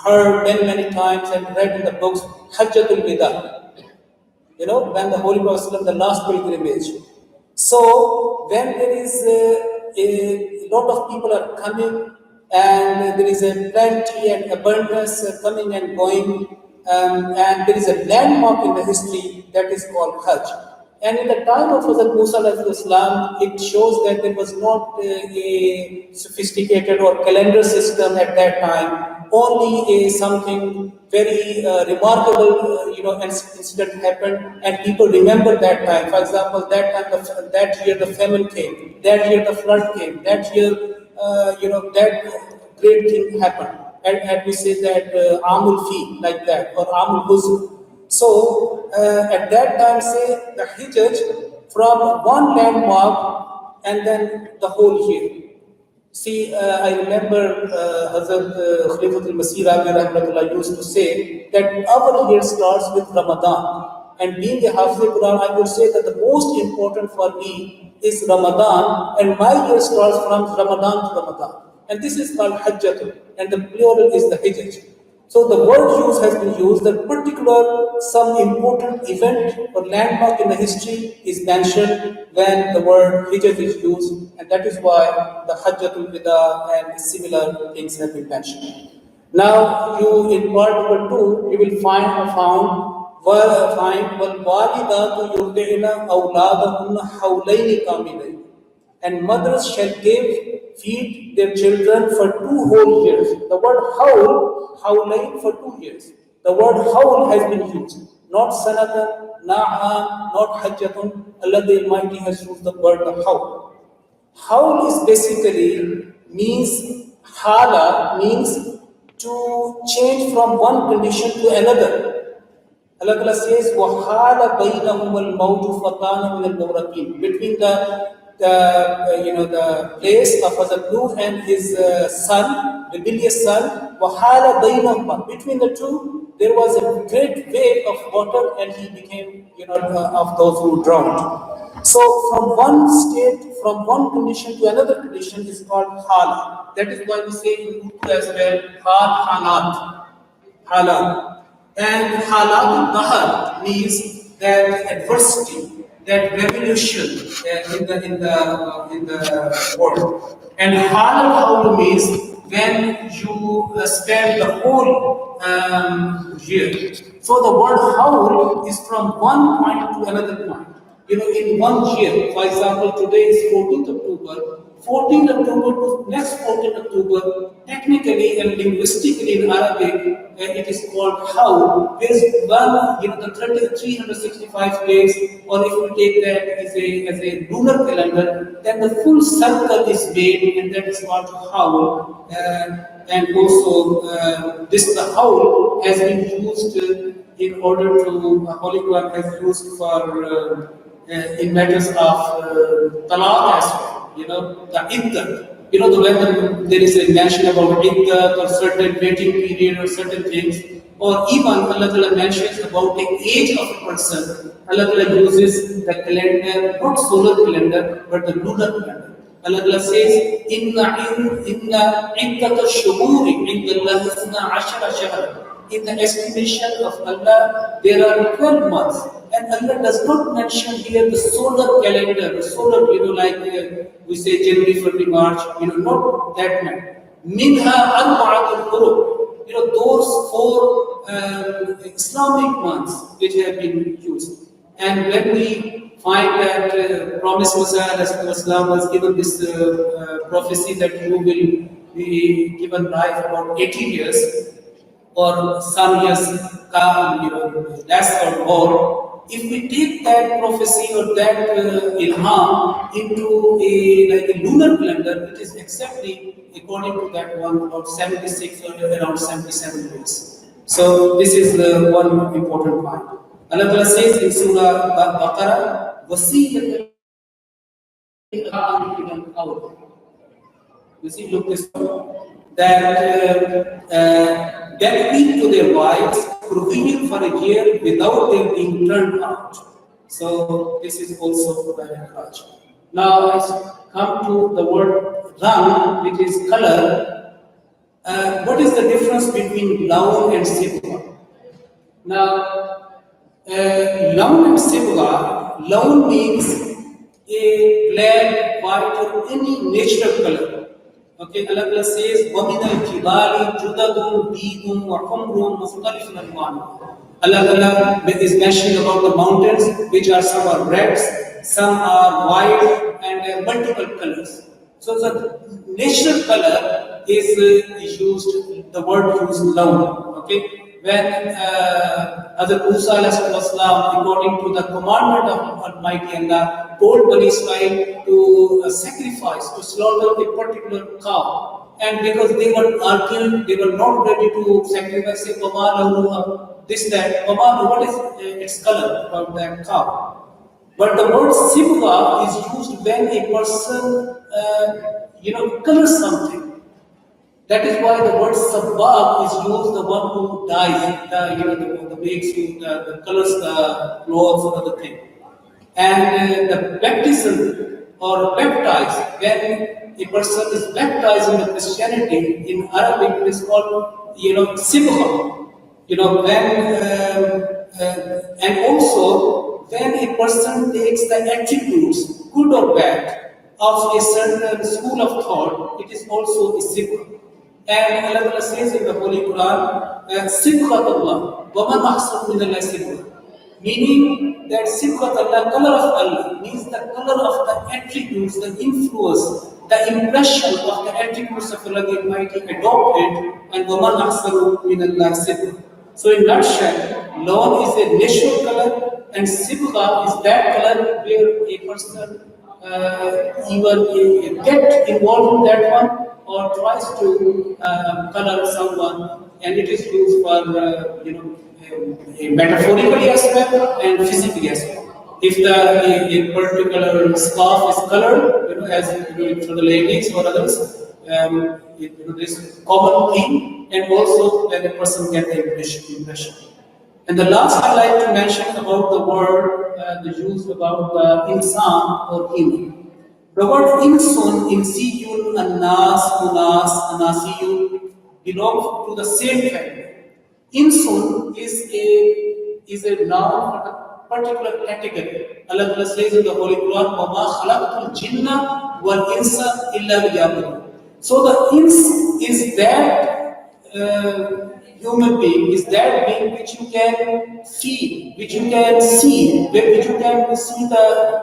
heard many times and read in the books, Hajjatul Wida. When the Holy Prophet, the last pilgrimage. So, when there is a lot of people are coming and there is a plenty and abundance coming and going, and there is a landmark in the history that is called Hajj. And in the time of Hazrat Musa Islam, it shows that there was not a sophisticated or calendar system at that time. Only something very remarkable, incident happened, and people remember that time. For example, that year the famine came, that year the flood came, that year, that great thing happened. And we say that Amul Fi, like that, or Amul Huzn. So, at that time, say the Hijaj from one landmark and then the whole year. See, I remember Hazrat Khalifatul Masih Rahmatullah used to say that our year starts with Ramadan. And being a Hafiz Quran, I would say that the most important for me is Ramadan, and my year starts from Ramadan to Ramadan. And this is called Hajjatul, and the plural is the Hijaj. So the word use has been used, that particular some important event or landmark in the history is mentioned when the word Hijaj is used, and that is why the Hajjatul Wida and similar things have been mentioned. Now, in part number 2, you will find وَالْوَالِدَاتُ يُرْضِعْنَ أَوْلَادَهُنَّ حَوْلَيْنِ كَامِلَيْنِ, and mothers shall feed their children for 2 whole years. The word hawlain for 2 years. The word hawl has been used. Not sanatan, na'am, not hajjatun. Allah the Almighty has used the word hawl. Hawl is basically hala means to change from one condition to another. Allah Ta'ala says, وَحَالَ بَيْنَهُمَ الْمَوْجُ فَكَانَ مِنَ الْمُغْرَقِينَ. Between the place of Hazrat Nuh and his son, rebellious son, وَحَالَ بَيْنَهُمَا. Between the two, there was a great wave of water, and he became, of those who drowned. So, from one state, from one condition to another condition is called hala. That is why we say in Urdu as well, halat. And halat al-dahar means that adversity, that revolution in the world. And halal haul means when you spend the whole year. So the word haul is from one point to another point. In one year, for example, today is 14th October. 14th October to next 14th October, technically and linguistically in Arabic, it is called haul. There is one, the 365 days, or if you take that as a lunar calendar, then the full circle is made, and that is called haul. And also, the haul has been used in order to, Holy Quran has used for in matters of Salat Asr. The iddah, when there is a mention about iddah or certain waiting period or certain things, or even Allah Ta'ala mentions about the age of a person, Allah Ta'ala uses the calendar, not solar calendar, but the lunar calendar. Allah Ta'ala says, Inna iddata shuhuri inda Allah isna ashara shahra. In the estimation of Allah, there are 12 months. And Allah does not mention here the solar calendar, the solar, like we say January, February, March, not that man. Minha arba'atul hurum. Those 4 Islamic months which have been used. And when we find that promised Messiah was given this prophecy that you will be given life about 80 years, or some years come, less or more. If we take that prophecy or that ilham into a lunar calendar, it is exactly according to that one about 76 or around 77 years. So this is the one important point. Allah Ta'ala says in Surah Baqarah, "Wasiyyatan you see, look this that get into their wives provision for a year without them being turned out. So this is also very encouraging. Now let's come to the word rang, which is color. What is the difference between lawn and sibgha? Now, lawn and sibgha, lawn means a black, white, or any natural color. Okay, Allah says, وَمِنَ الْجِبَالِ جُدَدٌ بِيضٌ وَحُمْرٌ مُخْتَلِفٌ أَلْوَانُهُ. Allah is mentioning about the mountains, which are some are red, some are white, and multiple colors. So the natural color is used, the word used lawn. Okay. When Hazrat Musa according to the commandment of Almighty Allah, told Bani Israel to sacrifice, to slaughter a particular cow, and because they were arguing, they were not ready to sacrifice a this, that, what is its color about that cow? But the word sibgha is used when a person, colors something. That is why the word sabbab is used, the one who dyes, the makes you, the colors, the clothes, or other thing. And the baptism or baptize, when a person is baptized in the Christianity, in Arabic it is called, sibgha. And also when a person takes the attributes, good or bad, of a certain school of thought, it is also a sibgha. And Allah says in the Holy Quran, Sibghatullah, وَمَنْ أَحْسَنُ مِنَ اللَّهِ سِبْغَةً. Meaning that Sibghatullah, color of Allah, means the color of the attributes, the influence, the impression of the attributes of Allah the Almighty adopted, and وَمَنْ أَحْسَنُ مِنَ اللَّهِ سِبْغَةً. So in nutshell, lawn is a natural color, and Sibgha is that color where a person either get involved in that one, or tries to color someone, and it is used for metaphorically as well and physically as well. If a particular scarf is colored, as for the ladies or others, this common thing, and also when a person gets the impression. And the last I like to mention about the word, the use about the insan or human. The word insun, insiyun, annas, unas, anasiyun belongs to the same family. Insun is a noun for a particular category. Allah says in the Holy Quran, وَمَا خَلَقْتُ الْجِنَّ وَالْإِنسَ إِلَّا لِيَعْبُدُونِ. So the ins is that human being, is that being which you can feel, which you can see, which you can see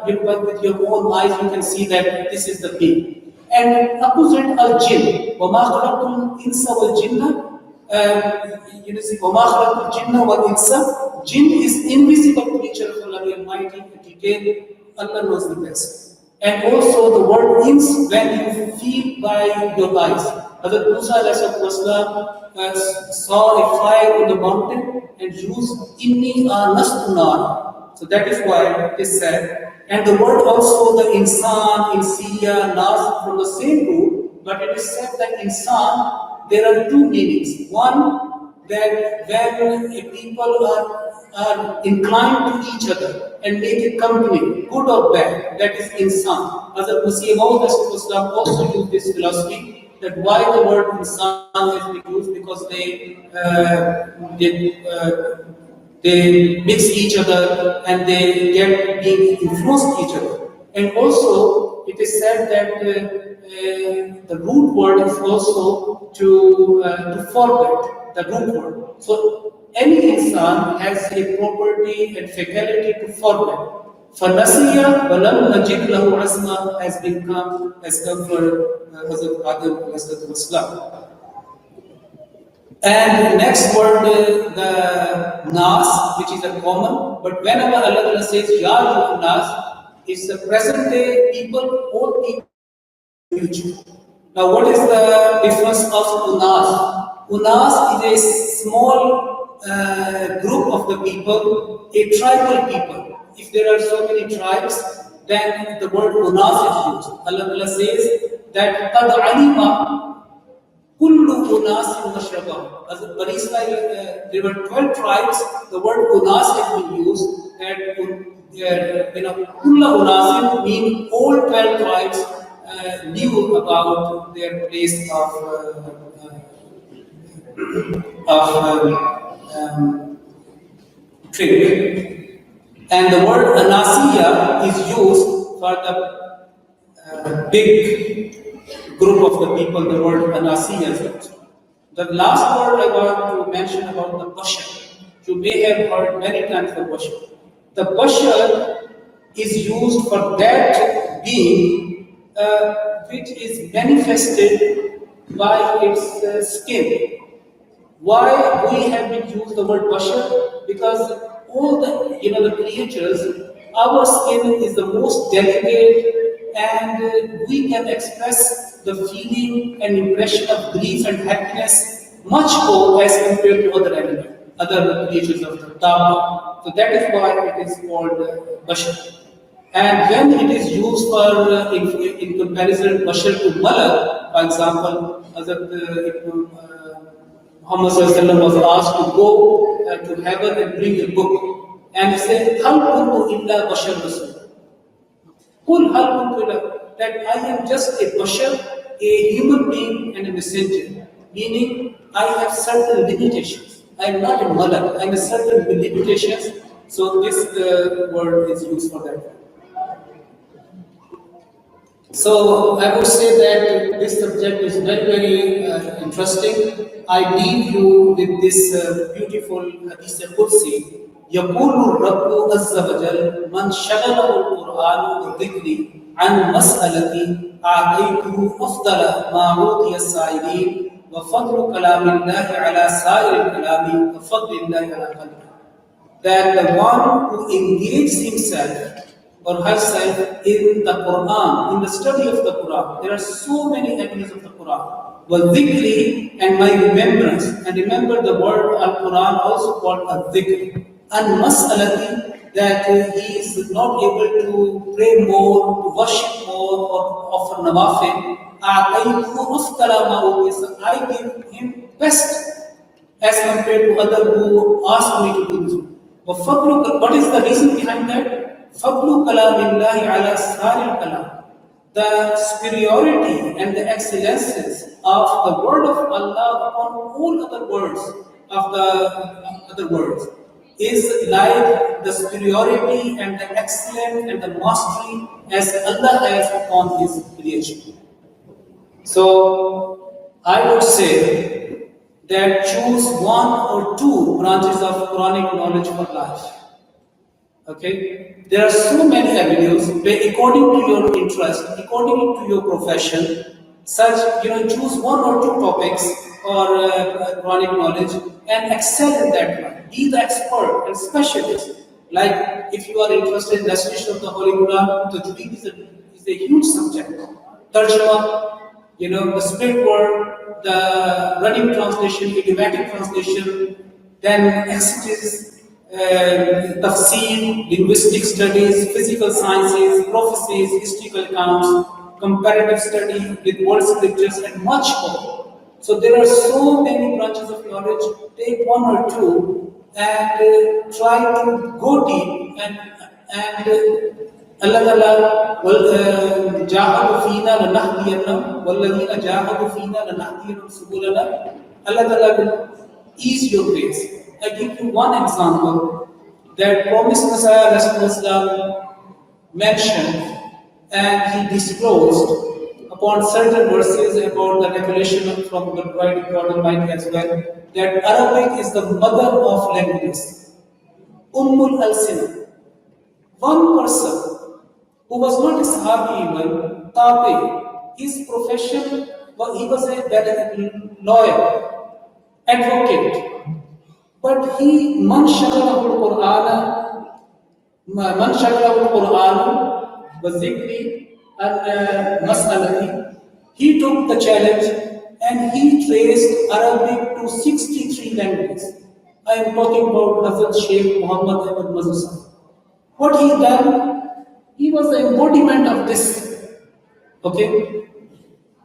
with your own eyes, you can see that this is the being. And opposite al-jinn, وَمَا خَلَقْتُ الْإِنسَ وَالْجِنَّ, وَمَا خَلَقْتُ الْجِنَّ وَالْإِنسَ, jinn is invisible creature of Allah the Almighty, detail, Allah knows the best. And also the word ins, when you feel by your eyes. Hazrat Musa saw a fire on the mountain and used inni anastu nar. So that is why it is said. And the word also, the insan, insiya, nas, from the same root, but it is said that insan, there are two meanings. One, that when people are inclined to each other and make a company, good or bad, that is insan. Hazrat Masih Maud also used this philosophy, that why the word insan has been used, because they mix each other and they get being influenced each other. And also it is said that the root word is also to forget, the root word. So any insan has a property and faculty to forget. فَنَسِيَ وَلَمْ نَجِدْ لَهُ عَزْمًا has come for Hazrat Adam ﷺ. And the next word, the nas, which is a common, but whenever Allah says Ya Ayyuhan Nas, it's the present day people, all people, future. Now, what is the difference of unas? Unas is a small group of the people, a tribal people. If there are so many tribes, then the word unas is used. Allah says that قَدْ عَلِمَ كُلُّ أُنَاسٍ مَشْرَبَهُمْ. As Bani Israel, there were 12 tribes, the word unas has been used, that kulla unasin means all 12 tribes knew about their place of drink. And the word anasiya is used for the big group of the people, the word anasiya is used. The last word I want to mention about the bashar. You may have heard many times the bashar. The bashar is used for that being which is manifested by its skin. Why we have been used the word bashar? Because all the the creatures, our skin is the most delicate, and we can express the feeling and impression of grief and happiness much more as compared to other animals, other creatures of the Taba. So that is why it is called bashar. And when it is used for in comparison bashar to malak, for example, Hazrat Muhammad was asked to go to heaven and bring a book, and he said, "Hal kuntu illa bashar rasul." Qul hal kuntu illa, that I am just a bashar, a human being and a messenger, meaning I have certain limitations. I am not a malak, I have certain limitations. So this word is used for that. So I would say that this subject is very, very interesting. I leave you with this beautiful hadith Qudsi. يقول الرب عز وجل من شغله القرآن بذكري عن مسألتي أعطيته أفضل ما أوتي السائلين وفضل كلام الله على سائر الكلام وفضل الله على خلقه. That the one who engages himself or herself in the Quran, in the study of the Quran. There are so many evidence of the Quran. Dhikri, and my remembrance. And remember the word Al-Quran also called Al-Dhikr. And Mas'alati, that he is not able to pray more, to worship more, or offer nawafil. I give him best as compared to other who ask me to do this. What is the reason behind that? فَضْلُ كَلَامِ اللَّهِ عَلَى سَائِرِ الْكَلَامِ. The superiority and the excellences of the word of Allah upon all other words of the other words is like the superiority and the excellence and the mastery as Allah has upon His creation. So I would say that choose one or two branches of Quranic knowledge for life. Okay, there are so many avenues where, according to your interest, according to your profession, such choose one or two topics or Quranic knowledge and excel in that one. Be the expert and specialist. Like if you are interested in recitation of the Holy Quran, Tajweed is a huge subject. Tarjuma, the split word, the running translation, idiomatic translation, then exegesis, tafsir, linguistic studies, physical sciences, prophecies, historical accounts, comparative study with world scriptures, and much more. So there are so many branches of knowledge. Take one or two and try to go deep and Allah Ta'ala jahadu feena lanahdiyannahum walladhina jahadu feena lanahdiyannahum subulana. Allah Ta'ala will ease your ways. I give you one example that promised Messiah Rasulullah mentioned, and he disclosed upon certain verses about the revelation from the right God Almighty as well, that Arabic is the mother of languages, Ummul Al-Sina. one person who was not a Sahabi even, Tabi, his profession was, he was a lawyer, advocate. But he, man shagalahu al-Qur'an, was zikri and mas'alati. He took the challenge and he traced Arabic to 63 languages. I am talking about Hazrat Sheikh Muhammad Ahmad Mazhar. What he done, he was the embodiment of this. Okay?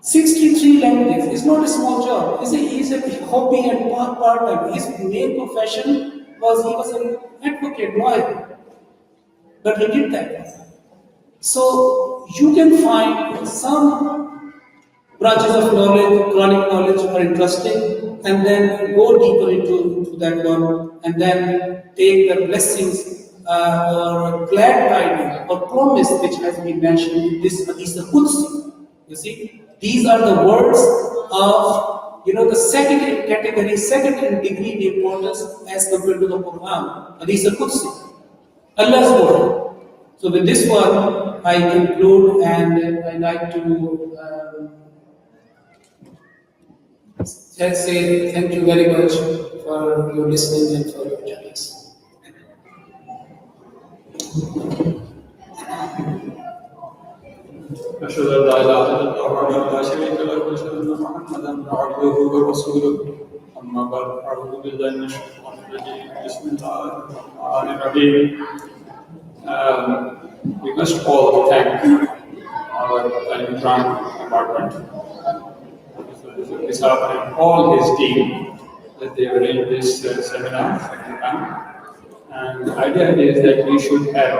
63 languages is not a small job. It's a hobby and part-time. His main profession was he was an advocate, lawyer. But he did that. So you can find some branches of knowledge, Quranic knowledge are interesting, and then go deeper into that one, and then take the blessings or glad tidings or promise which has been mentioned in this Hadith al-Qudsi. You see, these are the words of the second in category, second in degree in importance as compared to the Quran, Hadith al-Qudsi, Allah's word. So with this one, I conclude, and I like to say thank you very much for your listening and for your journeys. أشهد أن لا إله إلا الله وحده لا شريك له وأشهد أن محمدا عبده ورسوله أما بعد أعوذ بالله من الشيطان الرجيم بسم الله الرحمن الرحيم. We must all thank our Talimul-Quran department, and all his team that they arranged this seminar second time. And the idea is that we should have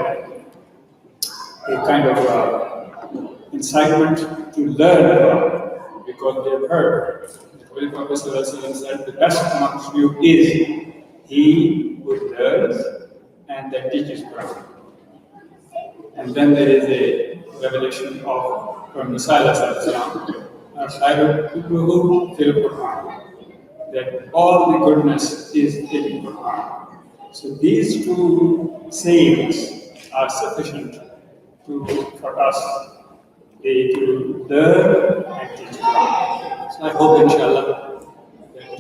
a kind of incitement to learn, because they have heard the Holy Prophet ﷺ said, the best amongst you is he who learns and then teaches Quran. And then there is a revelation from the Salat Asr, people who fill Quran, that all the goodness is in Quran. So these two sayings are sufficient for us to learn and teach Quran. So I hope, inshallah,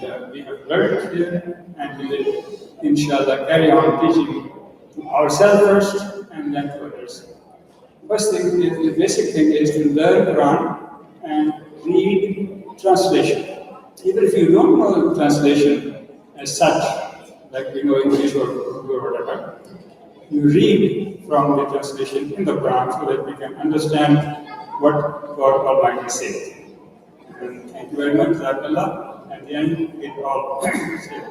that we have learned here, and we will, inshallah, carry on teaching to ourselves first and then to others. First thing, the basic thing is to learn Quran and read translation. Even if you don't know the translation as such, like we know English or Urdu or whatever, you read from the translation in the Quran so that we can understand what God Almighty says. And thank you very much, Jazakallah. At the end, we all say,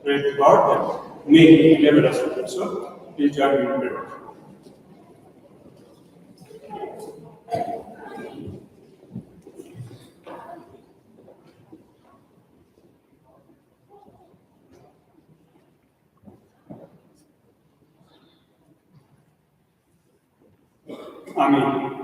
pray to God that may He enable us to do so. Please join me in prayer. Ameer.